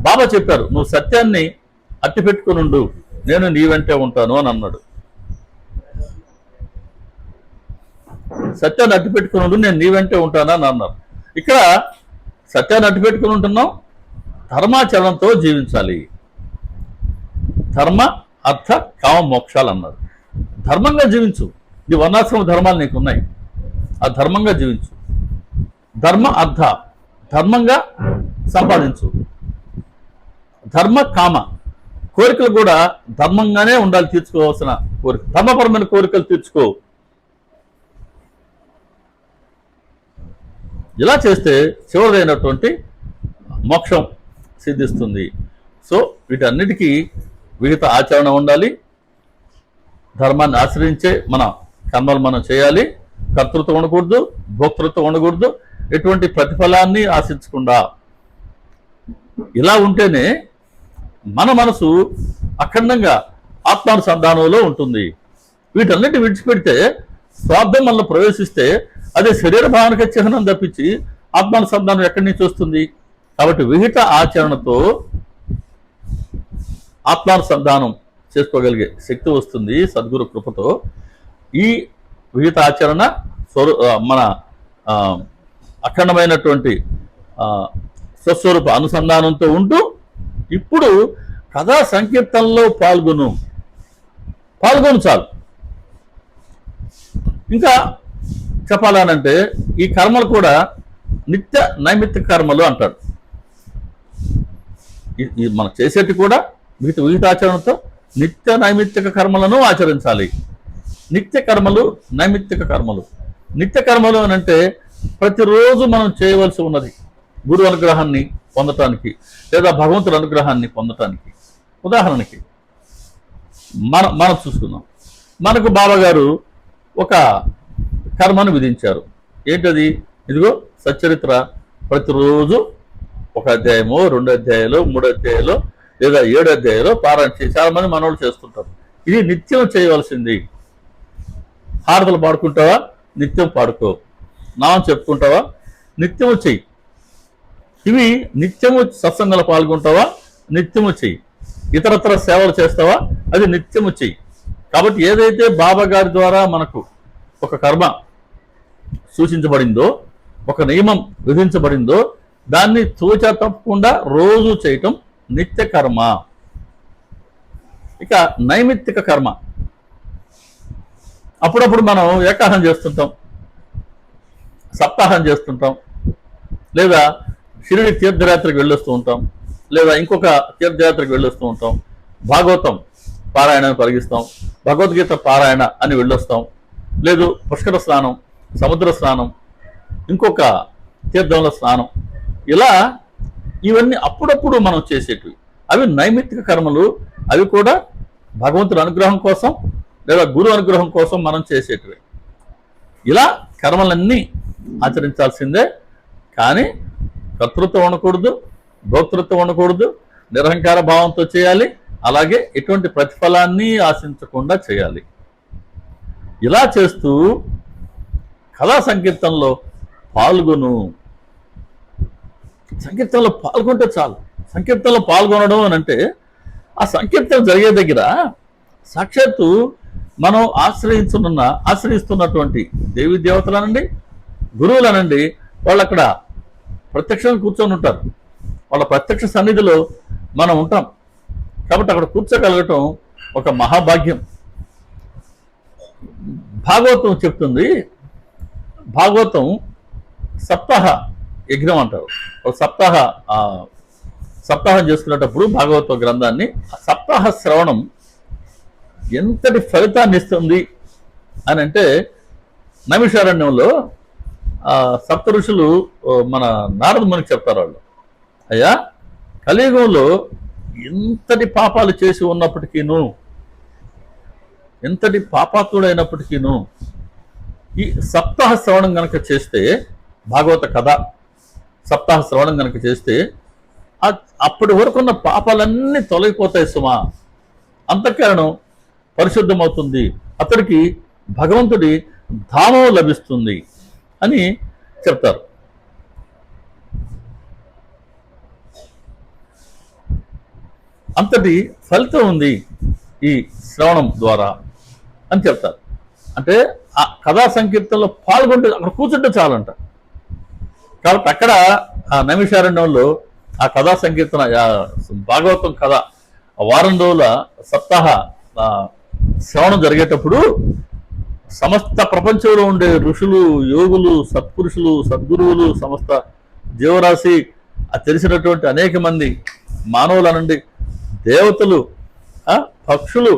బాబా చెప్పారు, నువ్వు సత్యాన్ని అట్టి పెట్టుకుని ఉండు, నేను నీ వెంటే ఉంటాను అని అన్నాడు. సత్యాన్ని అట్టి పెట్టుకుని ఉండు, నేను నీ వెంటే ఉంటాను అని అన్నారు. ఇక్కడ సత్యాన్ని అట్టి పెట్టుకుని ఉంటున్నాం, ధర్మాచరణతో జీవించాలి. ధర్మ అర్థ కామ మోక్షాలు అన్నారు. ధర్మంగా జీవించు, ఈ వర్ణాశ్రమ ధర్మాలు నీకున్నాయి, ఆ ధర్మంగా జీవించు. ధర్మ అర్థ ధర్మంగా సంపాదించు. ధర్మ కామ కోరికలు కూడా ధర్మంగానే ఉండాలి, తీర్చుకోవాల్సిన కోరిక, ధర్మపరమైన కోరికలు తీర్చుకో. ఇలా చేస్తే చివరైనటువంటి మోక్షం సిద్ధిస్తుంది. సో వీటన్నిటికీ విహిత ఆచరణ ఉండాలి. ధర్మాన్ని ఆశ్రయించే మన కర్మలు మనం చేయాలి. కర్తృత్వం ఉండకూడదు, భోక్తృత్వం ఉండకూడదు, ఎటువంటి ప్రతిఫలాన్ని ఆశించకుండా. ఇలా ఉంటేనే మన మనసు అఖండంగా ఆత్మానుసంధానంలో ఉంటుంది. వీటన్నిటి విడిచిపెడితే స్వార్థం మనలో ప్రవేశిస్తే అదే శరీర భావనకి చిహ్నం తప్పించి ఆత్మానుసంధానం ఎక్కడి నుంచి వస్తుంది? కాబట్టి విహిత ఆచరణతో ఆత్మానుసంధానం చేసుకోగలిగే శక్తి వస్తుంది సద్గురు కృపతో. ఈ విహిత ఆచరణ మన అఖండమైనటువంటి స్వస్వరూప అనుసంధానంతో ఉంటూ ఇప్పుడు కథా సంకీర్తనలో పాల్గొను చాలు. ఇంకా చెప్పాలనంటే ఈ కర్మలు కూడా నిత్య నైమిత్తిక కర్మలు అంటాడు. మనం చేసేటి కూడా విహితాచరణతో నిత్య నైమిత్తిక కర్మలను ఆచరించాలి. నిత్య కర్మలు, నైమిత్తిక కర్మలు. నిత్య కర్మలు అని అంటే ప్రతిరోజు మనం చేయవలసి ఉన్నది గురు అనుగ్రహాన్ని పొందటానికి లేదా భగవంతుడి అనుగ్రహాన్ని పొందటానికి. ఉదాహరణకి మనం చూసుకుందాం. మనకు బాబాగారు ఒక కర్మను విధించారు. ఏంటది? ఇదిగో సచ్చరిత్ర ప్రతిరోజు 1 అధ్యాయమో 2 అధ్యాయాలు 3 అధ్యాయాలు లేదా 7 అధ్యాయాలు పారాయణ చేసి చాలా మంది మనోళ్ళు చేస్తుంటారు. ఇది నిత్యం చేయవలసింది. హారతలు పాడుకుంటావా? నిత్యం పాడుకో. నామం చెప్పుకుంటావా? నిత్యము చెయ్యి. ఇవి నిత్యము సత్సంగంలో పాల్గొంటావా? నిత్యము చెయ్యి. ఇతరత్ర సేవలు చేస్తావా? అది నిత్యము చెయ్యి. కాబట్టి ఏదైతే బాబా గారి ద్వారా మనకు ఒక కర్మ సూచించబడిందో, ఒక నియమం విధించబడిందో దాన్ని తూచా తప్పకుండా రోజు చేయటం నిత్య కర్మ. ఇక నైమిత్తిక కర్మ, అప్పుడప్పుడు మనం ఏకాహం చేస్తుంటాం, సప్తాహం చేస్తుంటాం, లేదా షిరిడి తీర్థయాత్రకు వెళ్ళొస్తూ ఉంటాం, లేదా ఇంకొక తీర్థయాత్రకు వెళ్ళొస్తూ ఉంటాం, భాగవతం పారాయణ పరిగిస్తాం, భగవద్గీత పారాయణ అని వెళ్ళొస్తాం, లేదు పుష్కర స్నానం, సముద్ర స్నానం, ఇంకొక తీర్థంలో స్నానం. ఇలా ఇవన్నీ అప్పుడప్పుడు మనం చేసేటివి. అవి నైమిత్తిక కర్మలు. అవి కూడా భగవంతుడి అనుగ్రహం కోసం లేదా గురు అనుగ్రహం కోసం మనం చేసేటివి. ఇలా కర్మలన్నీ ఆచరించాల్సిందే. కానీ కర్తృత్వం ఉండకూడదు, భోక్తృత్వం ఉండకూడదు, నిరహంకార భావంతో చేయాలి. అలాగే ఎటువంటి ప్రతిఫలాన్ని ఆశించకుండా చేయాలి. ఇలా చేస్తూ కథా సంకీర్తనలో పాల్గొను. సంకీర్తనలో పాల్గొంటే చాలు. సంకీర్తనలో పాల్గొనడం అని అంటే ఆ సంకీర్తన జరిగే దగ్గర సాక్షాత్తు మనం ఆశ్రయిస్తున్నటువంటి దేవీ దేవతలనండి, గురువులనండి, వాళ్ళు అక్కడ ప్రత్యక్షంగా కూర్చొని ఉంటారు. వాళ్ళ ప్రత్యక్ష సన్నిధిలో మనం ఉంటాం. కాబట్టి అక్కడ కూర్చోగలగటం ఒక మహాభాగ్యం. భాగవతం చెప్తుంది, భాగవతం సప్తాహ యజ్ఞం అంటారు. సప్తాహం చేసుకునేటప్పుడు భాగవత గ్రంథాన్ని సప్తాహ శ్రవణం ఎంతటి ఫలితాన్ని ఇస్తుంది అని అంటే, నైమిషారణ్యంలో సప్త ఋషులు మన నారద మునికి చెప్తారు. వాళ్ళు, అయ్యా కలియుగంలో ఎంతటి పాపాలు చేసి ఉన్నప్పటికీను, ఎంతటి పాపాత్ముడైనప్పటికీను ఈ సప్తాహ శ్రవణం గనక చేస్తే, భాగవత కథ సప్తాహ శ్రవణం గనక చేస్తే అప్పటి వరకు ఉన్న పాపాలన్నీ తొలగిపోతాయి సుమా. అంతఃకరణం పరిశుద్ధమవుతుంది, అతడికి భగవంతుడి ధామం లభిస్తుంది అని చెప్తారు. అంతటి ఫలితం ఉంది ఈ శ్రవణం ద్వారా అని చెప్తారు. అంటే ఆ కథా సంకీర్తనలో పాల్గొంటే అక్కడ కూర్చుంటే చాలంట. కాబట్టి అక్కడ ఆ నైమిషారణ్యంలో ఆ కథా సంకీర్తన భాగవతం కథ వారం రోజుల సప్తాహ శ్రవణం జరిగేటప్పుడు సమస్త ప్రపంచంలో ఉండే ఋషులు, యోగులు, సత్పురుషులు, సద్గురువులు, సమస్త జీవరాశి, తెలిసినటువంటి అనేక మంది మానవుల నుండి దేవతలు, పక్షులు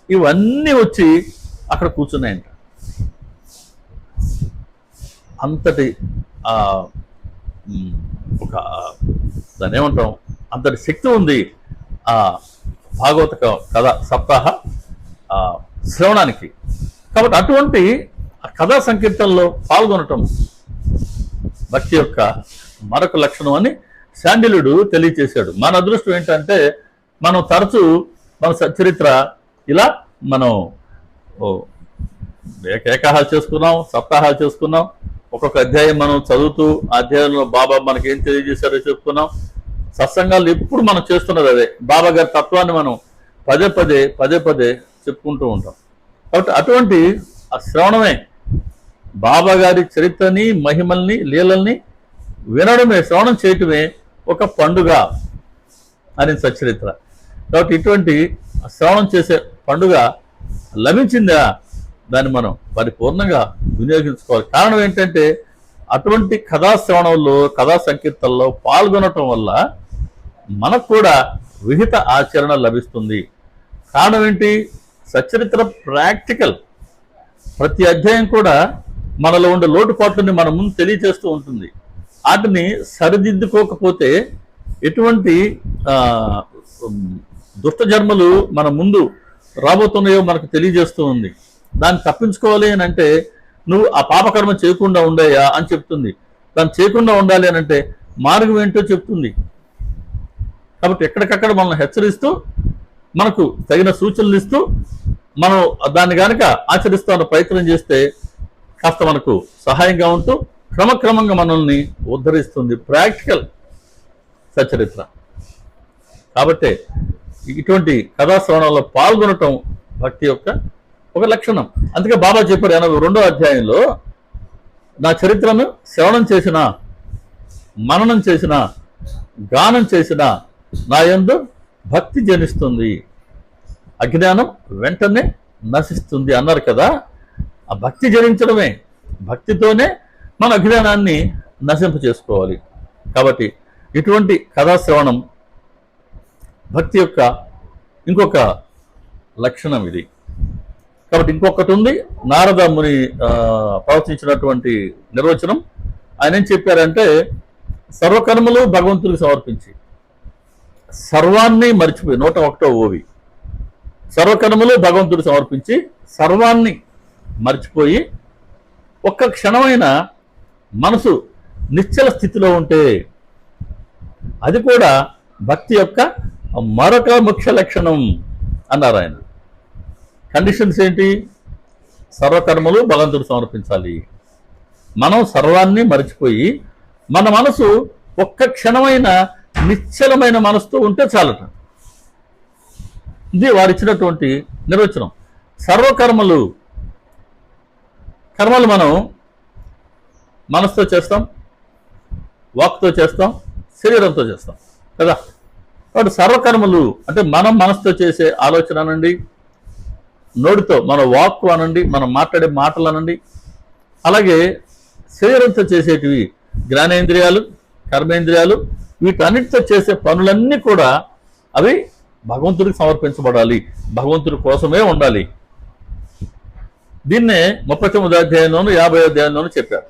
ఇవన్నీ వచ్చి అక్కడ కూర్చున్నాయంట. అంతటి ఒక దాన్ని ఏమంటాం, అంతటి శక్తి ఉంది ఆ భాగవత కథ సప్తాహ శ్రవణానికి. కాబట్టి అటువంటి కథా సంకీర్తనలో పాల్గొనటం భక్తి యొక్క మరొక లక్షణం అని శాండిల్యుడు తెలియచేశాడు. మన అదృష్టం ఏంటంటే మనం తరచూ మన చరిత్ర ఇలా మనం ఏకాహాలు చేసుకున్నాం, సప్తాహాలు చేసుకున్నాం. ఒక్కొక్క అధ్యాయం మనం చదువుతూ ఆ అధ్యాయంలో బాబా మనకి ఏం తెలియజేశారో చెప్పుకున్నాం. సత్సంగాలు ఎప్పుడు మనం చేస్తున్నది అదే. బాబా గారి తత్వాన్ని మనం పదే పదే చెప్పుకుంటూ ఉంటాం. కాబట్టి అటువంటి ఆ శ్రవణమే, బాబా గారి చరిత్రని, మహిమల్ని, లీలల్ని వినడమే, శ్రవణం చేయటమే ఒక పండుగ అని సచ్చరిత్ర. కాబట్టి ఇటువంటి శ్రవణం చేసే పండుగ లభించిందా, దాన్ని మనం పరిపూర్ణంగా వినియోగించుకోవాలి. కారణం ఏంటంటే అటువంటి కథాశ్రవణంలో, కథా సంకీర్తనలో పాల్గొనటం వల్ల మనకు కూడా విహిత ఆచరణ లభిస్తుంది. కారణం ఏంటి? సచ్చరిత్ర ప్రాక్టికల్. ప్రతి అధ్యాయం కూడా మనలో ఉండే లోటుపాట్లని మన ముందు తెలియజేస్తూ ఉంటుంది. వాటిని సరిదిద్దుకోకపోతే ఎటువంటి దుష్ట జన్మలు మన ముందు రాబోతున్నాయో మనకు తెలియజేస్తూ ఉంది. దాన్ని తప్పించుకోవాలి అని అంటే నువ్వు ఆ పాపకర్మ చేయకుండా ఉండయా అని చెప్తుంది. దాన్ని చేయకుండా ఉండాలి అని అంటే మార్గం ఏంటో చెప్తుంది. కాబట్టి ఎక్కడికక్కడ మనల్ని హెచ్చరిస్తూ, మనకు తగిన సూచనలు ఇస్తూ, మనం దాన్ని కనుక ఆచరిస్తామని ప్రయత్నం చేస్తే కాస్త మనకు సహాయంగా ఉంటూ క్రమక్రమంగా మనల్ని ఉద్ధరిస్తుంది ప్రాక్టికల్ సచరిత్ర. కాబట్టి ఇటువంటి కథాశ్రవణంలో పాల్గొనటం భక్తి యొక్క ఒక లక్షణం. అందుకే బాబా చెప్పారు 82వ అధ్యాయంలో, నా చరిత్రను శ్రవణం చేసిన, మననం చేసిన, గానం చేసిన నా యందు భక్తి జనిస్తుంది, అజ్ఞానం వెంటనే నశిస్తుంది అన్నారు కదా. ఆ భక్తి జనించడమే, భక్తితోనే మన అజ్ఞానాన్ని నశింప చేసుకోవాలి. కాబట్టి ఇటువంటి కథాశ్రవణం భక్తి యొక్క ఇంకొక లక్షణం ఇది. కాబట్టి ఇంకొకటి ఉంది, నారద ముని ప్రవచించినటువంటి నిర్వచనం. ఆయన ఏం చెప్పారంటే, సర్వకర్మలు భగవంతుడికి సమర్పించి సర్వాన్ని మర్చిపోయి, 101వ ఓవి, సర్వకర్మలు భగవంతుడికి సమర్పించి సర్వాన్ని మర్చిపోయి ఒక్క క్షణమైన మనసు నిశ్చల స్థితిలో ఉంటే అది కూడా భక్తి యొక్క మరొక ముఖ్య లక్షణం అన్నారు ఆయన. కండిషన్స్ ఏంటి? సర్వకర్మలు భగవంతుడు సమర్పించాలి, మనం సర్వాన్ని మర్చిపోయి మన మనసు ఒక్క క్షణమైన నిశ్చలమైన మనసుతో ఉంటే చాలట. ఇది వారిచ్చినటువంటి నిర్వచనం. సర్వకర్మలు, కర్మలు మనం మనసుతో చేస్తాం, వాక్తో చేస్తాం, శరీరంతో చేస్తాం కదా. కాబట్టి సర్వకర్మలు అంటే మనం మనసుతో చేసే ఆలోచన అనండి, నోటితో మన వాక్కు అనండి, మనం మాట్లాడే మాటలు అనండి, అలాగే శరీరంతో చేసేటివి జ్ఞానేంద్రియాలు, కర్మేంద్రియాలు, వీటన్నిటితో చేసే పనులన్నీ కూడా అవి భగవంతుడికి సమర్పించబడాలి, భగవంతుడి కోసమే ఉండాలి. దీన్నే 39వ అధ్యాయంలోను 50వ అధ్యాయంలోనూ చెప్పారు.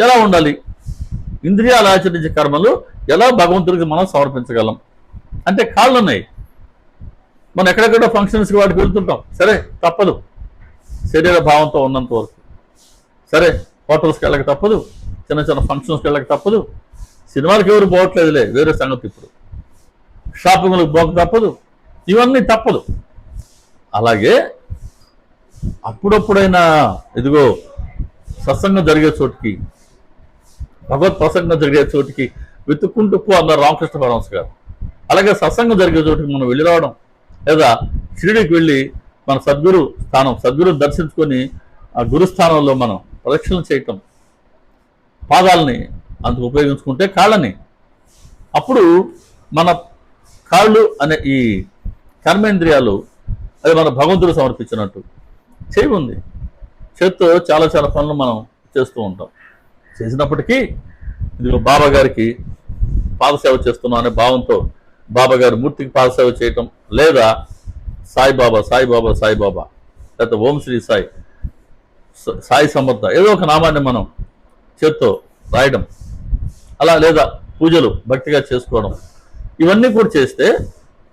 ఎలా ఉండాలి? ఇంద్రియాలు ఆచరించే కర్మలు ఎలా భగవంతుడికి మనం సమర్పించగలం అంటే, కాళ్ళు ఉన్నాయి, మనం ఎక్కడెక్కడో ఫంక్షన్స్కి వాటికి వెళ్తుంటాం, సరే తప్పదు, శరీర భావంతో ఉన్నంత వరకు సరే. హోటల్స్కి వెళ్ళక తప్పదు, చిన్న చిన్న ఫంక్షన్స్కి వెళ్ళక తప్పదు, సినిమాలకు ఎవరు పోవట్లేదులే, వేరే సంగతి. ఇప్పుడు షాపింగ్లకు పోక తప్పదు, ఇవన్నీ తప్పదు. అలాగే అప్పుడప్పుడైనా ఇదిగో సత్సంగం జరిగే చోటికి, భగవత్ ప్రసంగం జరిగే చోటికి వెతుక్కుంటూ పో అన్నారు రామకృష్ణ పరమహంస గారు. అలాగే సత్సంగం జరిగే చోటికి మనం వెళ్ళి రావడం, లేదా షిరిడీకి వెళ్ళి మన సద్గురు దర్శించుకొని ఆ గురుస్థానంలో మనం ప్రదక్షిణ చేయటం, పాదాలని అందుకు ఉపయోగించుకుంటే కాళ్ళని, అప్పుడు మన కాళ్ళు అనే ఈ కర్మేంద్రియాలు అది మన భగవంతుడు సమర్పించినట్టు. చేయి ఉంది, చేత్తో చాలా చాలా పనులు మనం చేస్తూ ఉంటాం. చేసినప్పటికీ ఇది బాబా గారికి పాదసేవ చేస్తున్నాం అనే భావంతో బాబా గారి మూర్తికి పాదసేవ చేయటం, లేదా సాయిబాబా సాయిబాబా సాయిబాబా, లేదా ఓం శ్రీ సాయి, సాయి సమర్థ, ఏదో ఒక నామాన్ని మనం చేత్తో రాయడం, అలా లేదా పూజలు భక్తిగా చేసుకోవడం, ఇవన్నీ కూడా చేస్తే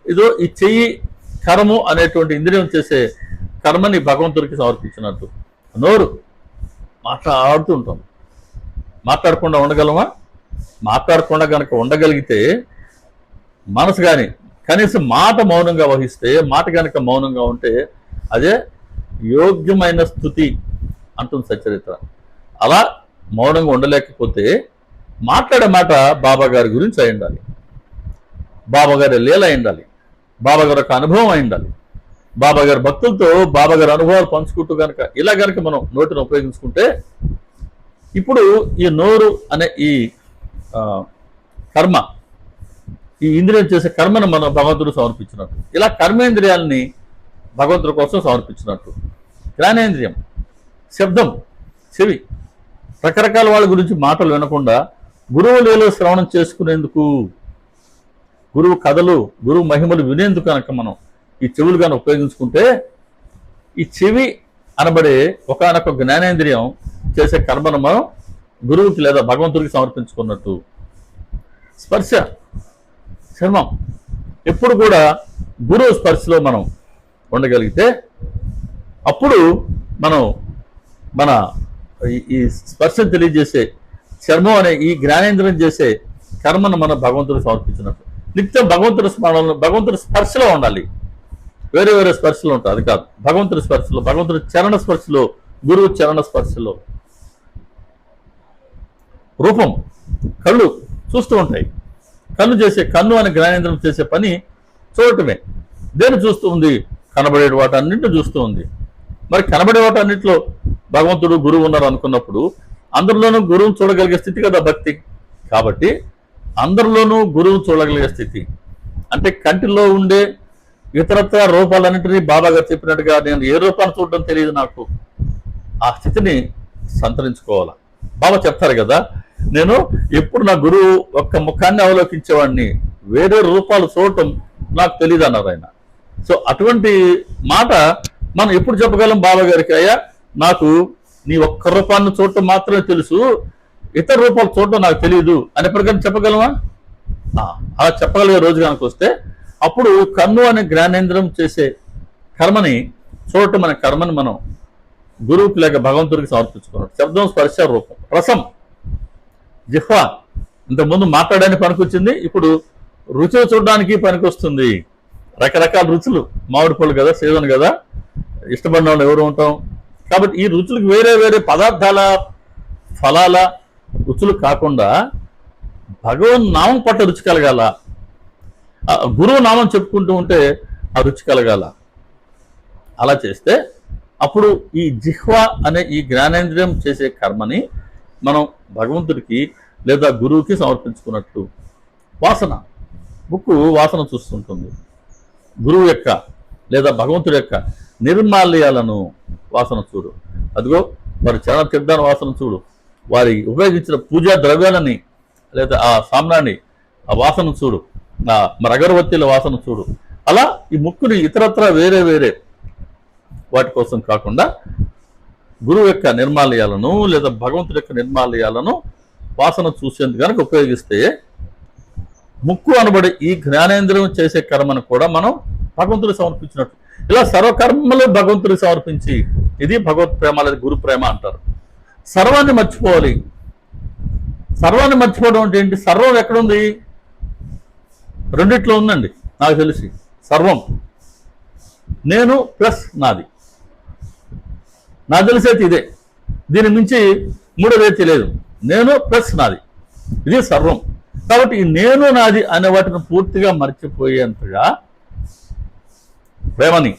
ఇదో ఈ చెయ్యి కర్మ అనేటువంటి ఇంద్రియం చేసే కర్మని భగవంతుడికి సమర్పించినట్టు. నోరు మాట్లాడుతూ ఉంటాం, మాట్లాడకుండా ఉండగలమా? మాట్లాడకుండా కనుక ఉండగలిగితే మనసు కానీ కనీసం మాట మౌనంగా వహిస్తే, మాట కనుక మౌనంగా ఉంటే అదే యోగ్యమైన స్థుతి అంటుంది సచ్చరిత్ర. అలా మౌనంగా ఉండలేకపోతే మాట్లాడే మాట బాబా గారి గురించి అయి ఉండాలి, బాబా గారి లీల అయి ఉండాలి, బాబా గారి యొక్క అనుభవం అయి ఉండాలి, బాబా గారి భక్తులతో బాబా గారి అనుభవాలు పంచుకుంటూ కనుక ఇలా కనుక మనం నోటిని ఉపయోగించుకుంటే, ఇప్పుడు ఈ నోరు అనే ఈ కర్మ, ఈ ఇంద్రియం చేసే కర్మను మనం భగవంతుడు సమర్పించినట్టు, ఇలా కర్మేంద్రియాలని భగవంతుడి కోసం సమర్పించినట్టు. జ్ఞానేంద్రియం, శబ్దం, చెవి, రకరకాల వాళ్ళ గురించి మాటలు వినకుండా గురువు లీల శ్రవణం చేసుకునేందుకు, గురువు కథలు, గురువు మహిమలు వినేందుకు కనుక మనం ఈ చెవులు కానీ ఉపయోగించుకుంటే, ఈ చెవి అనబడే ఒకనొక జ్ఞానేంద్రియం చేసే కర్మను మనం గురువుకి లేదా భగవంతుడికి సమర్పించుకున్నట్టు. స్పర్శ, చర్మం, ఎప్పుడు కూడా గురువు స్పర్శలో మనం ఉండగలిగితే అప్పుడు మనం మన ఈ స్పర్శను తెలియజేసే చర్మం అనే ఈ జ్ఞానేంద్రియం చేసే కర్మను మనం భగవంతుడికి సమర్పించినట్టు. నిత్యం భగవంతుడి స్మరణలో, భగవంతుడి స్పర్శలో ఉండాలి. వేరే వేరే స్పర్శలు ఉంటాయి, అది కాదు. భగవంతుడి స్పర్శలో, భగవంతుడి చరణ స్పర్శలో, గురువు చరణ స్పర్శలో. రూపం, కళ్ళు చూస్తూ ఉంటాయి. కన్ను అనే జ్ఞానేంద్రం చేసే పని చూడటమే. దేని చూస్తూ ఉంది? కనబడే వాటన్నింటిని చూస్తూ ఉంది. మరి కనబడే వాటన్నింటిలో భగవంతుడు గురువు ఉన్నారు అనుకున్నప్పుడు అందరిలోనూ గురువును చూడగలిగే స్థితి కదా భక్తి. కాబట్టి అందరిలోనూ గురువు చూడగలిగే స్థితి అంటే కంటిలో ఉండే ఇతరత్ర రూపాలన్నింటినీ బాబా గారు చెప్పినట్టుగా నేను ఏ రూపాన్ని చూడడం తెలియదు నాకు, ఆ స్థితిని సంతరించుకోవాలా. బాబా చెప్తారు కదా, నేను ఎప్పుడు నా గురువు ఒక్క ముఖాన్ని అవలోకించేవాడిని, వేరే రూపాలు చూడటం నాకు తెలియదు అన్నారు ఆయన. సో అటువంటి మాట మనం ఎప్పుడు చెప్పగలం బాబా గారికి? అయ్యా నాకు నీ ఒక్క రూపాన్ని చూడటం మాత్రమే తెలుసు, ఇతర రూపాలు చూడటం నాకు తెలియదు అనే ప్రకారం చెప్పగలమా? అలా చెప్పగలిగే రోజు కనుక వస్తే అప్పుడు కన్ను అనే జ్ఞానేంద్రం చేసే కర్మని, చూడటం అనే కర్మని మనం గురువుకి లేక భగవంతుడికి సమర్పించుకున్నాం. శబ్దం, స్పర్శ, రూపం, రసం, జిహ్వ ఇంతకుముందు మాట్లాడడానికి పనికొచ్చింది, ఇప్పుడు రుచులు చూడడానికి పనికొస్తుంది. రకరకాల రుచులు, మామిడి పళ్ళు కదా, సీజన్ కదా, ఇష్టపడిన వాళ్ళు ఎవరు ఉంటాం. కాబట్టి ఈ రుచులకు వేరే వేరే పదార్థాల, ఫలాల రుచులు కాకుండా భగవన్ నామం పట్ల రుచి కలగాల, గురువు నామం చెప్పుకుంటూ ఉంటే ఆ రుచి కలగాల. అలా చేస్తే అప్పుడు ఈ జిహ్వ అనే ఈ జ్ఞానేంద్రియం చేసే కర్మని మనం భగవంతుడికి లేదా గురువుకి సమర్పించుకున్నట్టు. వాసన, ముక్కు వాసన చూస్తుంటుంది. గురువు యొక్క లేదా భగవంతుడి యొక్క నిర్మాల్యాలను వాసన చూడు. అదిగో వారి చరణ తీర్థాన్ని వాసన చూడు, వారి ఉపయోగించిన పూజా ద్రవ్యాలని లేదా ఆ సామ్రాన్ని ఆ వాసన చూడు, మరి అగరవత్తిల వాసన చూడు. అలా ఈ ముక్కుని ఇతరత్ర వేరే వేరే వాటి కోసం కాకుండా గురువు యొక్క నిర్మాల్యాలను లేదా భగవంతుడి యొక్క నిర్మాల్యాలను వాసన చూసేందుకు కనుక ఉపయోగిస్తే ముక్కు అనబడి ఈ జ్ఞానేంద్రియం చేసే కర్మను కూడా మనం భగవంతుడికి సమర్పించినట్టు. ఇలా సర్వకర్మలు భగవంతుడికి సమర్పించి, ఇది భగవత్ ప్రేమ లేదా గురు ప్రేమ అంటారు. సర్వాన్ని మర్చిపోవాలి, సర్వాన్ని మర్చిపోవడం అంటే ఏంటి? సర్వం ఎక్కడుంది? రెండిట్లో ఉందండి నాకు తెలిసి. సర్వం నేను ప్లస్ నాది. నాకు తెలిసేది ఇదే, దీని మించి మూడోదే తెలియదు. నేను ప్లస్ నాది, ఇది సర్వం. కాబట్టి ఈ నేను నాది అనే వాటిని పూర్తిగా మర్చిపోయేంతగా ప్రేమని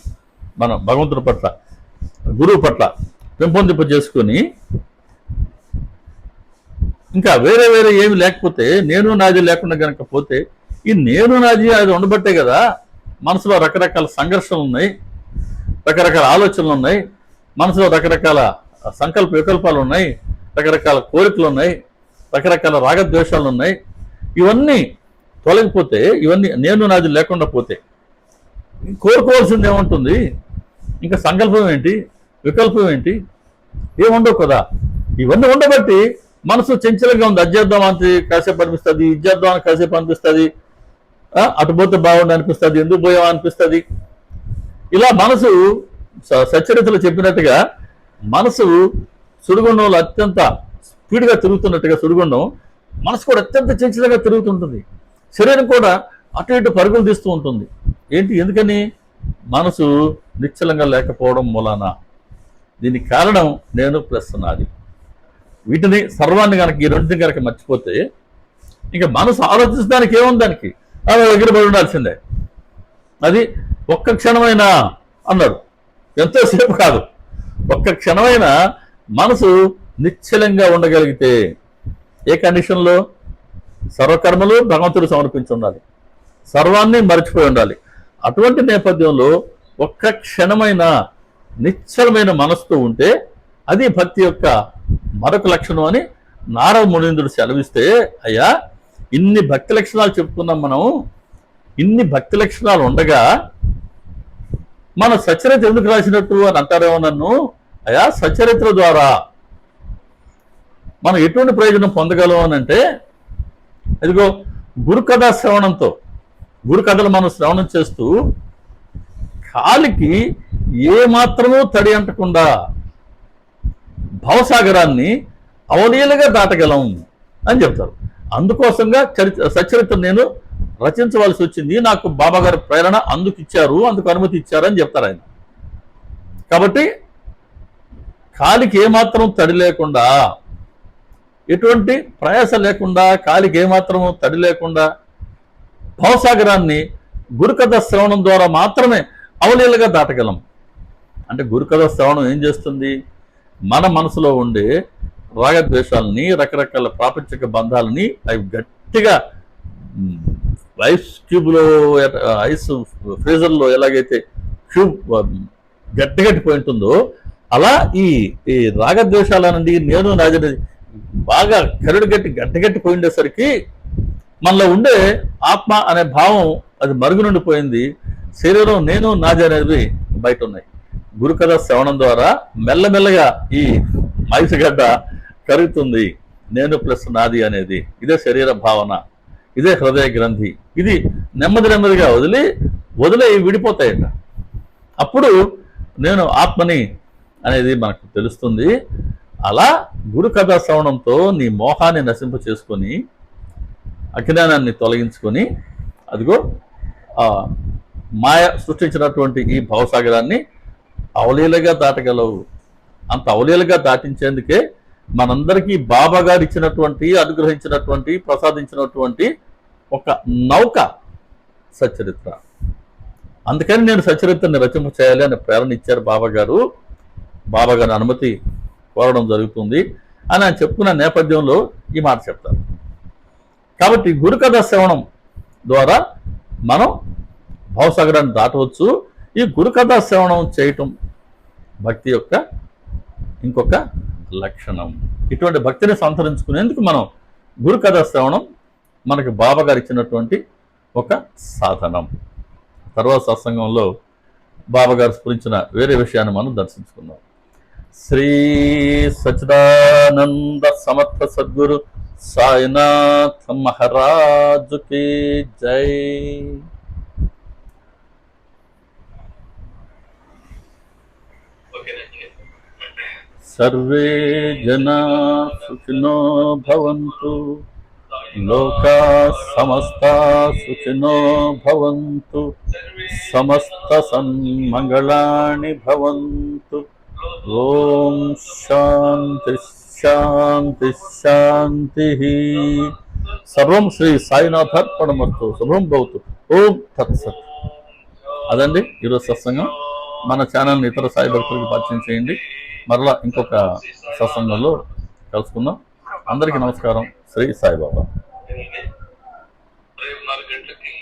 మనం భగవంతుడి పట్ల, గురువు పట్ల పెంపొందింప చేసుకొని, ఇంకా వేరే వేరే ఏమి లేకపోతే, నేను నాది లేకుండా కనుక పోతే, ఈ నేను నాది అది ఉండబట్టే కదా మనసులో రకరకాల సంఘర్షణలు ఉన్నాయి, రకరకాల ఆలోచనలు ఉన్నాయి, మనసులో రకరకాల సంకల్ప వికల్పాలు ఉన్నాయి, రకరకాల కోరికలు ఉన్నాయి, రకరకాల రాగద్వేషాలు ఉన్నాయి. ఇవన్నీ తొలగిపోతే, ఇవన్నీ నేను నాది లేకుండా పోతే కోరుకోవాల్సింది ఏముంటుంది? ఇంకా సంకల్పం ఏంటి, వికల్పం ఏంటి? ఏముండవు కదా. ఇవన్నీ ఉండబట్టి మనసు చంచలంగా ఉంది. అది చేద్దాం అని కాసేపు అనిపిస్తుంది, ఇది చేద్దాం అని కాసేపు అనిపిస్తుంది, అటు పోతే బాగుండి అనిపిస్తుంది, ఎందుకు పోయాం అనిపిస్తుంది. ఇలా మనసు సచ్చరితలు చెప్పినట్టుగా మనసు సుడిగుండంలో అత్యంత స్పీడ్గా తిరుగుతున్నట్టుగా, సుడిగుండం మనసు కూడా అత్యంత చంచలంగా తిరుగుతుంటుంది. శరీరం కూడా అటు ఇటు పరుగులు తీస్తూ ఉంటుంది. ఏంటి? ఎందుకని? మనసు నిశ్చలంగా లేకపోవడం మూలాన. దీనికి కారణం నేను ప్లస్ నాది. వీటిని సర్వాన్ని కనుక, ఈ రెండింటిని కనుక మర్చిపోతే ఇంకా మనసు ఆలోచించడానికి ఏముంది? దానికి ఎగిరిపడి ఉండాల్సిందే. అది ఒక్క క్షణమైనా అన్నాడు, ఎంతోసేపు కాదు, ఒక్క క్షణమైనా మనసు నిశ్చలంగా ఉండగలిగితే, ఏ కండిషన్లో? సర్వకర్మలు భగవంతుడు సమర్పించి ఉండాలి, సర్వాన్ని మర్చిపోయి ఉండాలి. అటువంటి నేపథ్యంలో ఒక్క క్షణమైన నిశ్చలమైన మనసుతో ఉంటే అది భక్తి యొక్క మరొక లక్షణం అని నారద మునీంద్రుడు సెలవిస్తే, అయ్యా ఇన్ని భక్తి లక్షణాలు చెప్పుకున్నాం మనం, ఇన్ని భక్తి లక్షణాలు ఉండగా మన సచరిత్ర ఎందుకు రాసినట్టు అని అంటారేమో నన్ను. అయ్యా సచరిత్ర ద్వారా మనం ఎటువంటి ప్రయోజనం పొందగలం అని అంటే, ఇదిగో గురుకథా శ్రవణంతో, గురుకథలు మనం శ్రవణం చేస్తూ కాలికి ఏమాత్రమూ తడి అంటకుండా భవసాగరాన్ని అవలీలగా దాటగలం అని చెప్తారు. అందుకోసంగా సచరిత్ర నేను రచించవలసి వచ్చింది, నాకు బాబాగారి ప్రేరణ అందుకు ఇచ్చారు, అందుకు అనుమతి ఇచ్చారు అని చెప్తారు ఆయన. కాబట్టి కాలికి ఏమాత్రం తడి లేకుండా, ఎటువంటి ప్రయాస లేకుండా, కాలికి ఏమాత్రము తడి లేకుండా భవసాగరాన్ని గురుకథ శ్రవణం ద్వారా మాత్రమే అవలీలగా దాటగలం. అంటే గురుకథ శ్రవణం ఏం చేస్తుంది? మన మనసులో ఉండే రాగద్వేషాలని, రకరకాల ప్రాపంచిక బంధాలని అవి గట్టిగా ఐస్ క్యూబ్లో, ఐస్ ఫ్రీజర్లో ఎలాగైతే క్యూబ్ గట్టిపోయి ఉంటుందో అలా ఈ రాగద్వేషాలనండి, నేను నాది బాగా కరుడు గట్టిపోయి ఉండేసరికి మనలో ఉండే ఆత్మ అనే భావం అది మరుగునుండిపోయింది. శరీరం నేను నాది అనేవి బయట ఉన్నాయి. గురుకథ శ్రవణం ద్వారా మెల్లమెల్లగా ఈ మైసగడ్డ కరుగుతుంది. నేను ప్లస్ నాది అనేది ఇదే శరీర భావన, ఇదే హృదయ గ్రంథి. ఇది నెమ్మదిగా వదిలే విడిపోతాయట. అప్పుడు నేను ఆత్మని అనేది మనకు తెలుస్తుంది. అలా గురుకథా శ్రవణంతో నీ మోహాన్ని నశింప చేసుకొని, అజ్ఞానాన్ని తొలగించుకొని, అదిగో మాయ సృష్టించినటువంటి ఈ భవసాగరాన్ని అవలీలగా దాటగలవు. అంత అవలీలగా దాటించేందుకే మనందరికీ బాబా గారు ఇచ్చినటువంటి, అనుగ్రహించినటువంటి, ప్రసాదించినటువంటి ఒక నౌక సచ్చరిత్ర. అందుకని నేను సచ్చరిత్రని రచింప చేయాలి అని ప్రేరణ ఇచ్చారు బాబా గారు. బాబా గారి అనుమతి కోరడం జరుగుతుంది అని ఆయన చెప్పుకున్న నేపథ్యంలో ఈ మాట చెప్తారు. కాబట్టి గురుకథ శ్రవణం ద్వారా మనం భవసాగరాన్ని దాటవచ్చు. ఈ గురుకథ శ్రవణం చేయటం భక్తి యొక్క ఇంకొక లక్షణం. ఇటువంటి భక్తిని సంతరించుకునేందుకు మనం గురుకథ శ్రవణం మనకి బాబా గారు ఇచ్చినటువంటి ఒక సాధనం. తర్వాత సత్సంగంలో బాబా గారు స్ఫురించిన వేరే విషయాన్ని మనం దర్శించుకుందాం. శ్రీ సచ్చిదానంద సమర్థ సద్గురు సాయినాథ్ మహారాజుకి జై. సర్వే జనా సుఖినో భవంతు, లోకా సమస్తా సుఖినో భవంతు, సమస్త సన్మంగళాని భవంతు. ఓం శాంతి శాంతి శాంతి. సర్వం శ్రీ సాయినాథార్పణమస్తు. శుభం భవతు. ఓం తత్సత్. అదండి ఈరోజు సత్సంగం. మన ఛానల్ని ఇతర సాయి భక్తులకు పరిచయం చేయండి. మరలా ఇంకొక సత్సంగంలో కలుసుకుందాం. అందరికీ నమస్కారం. శ్రీ సాయిబాబా.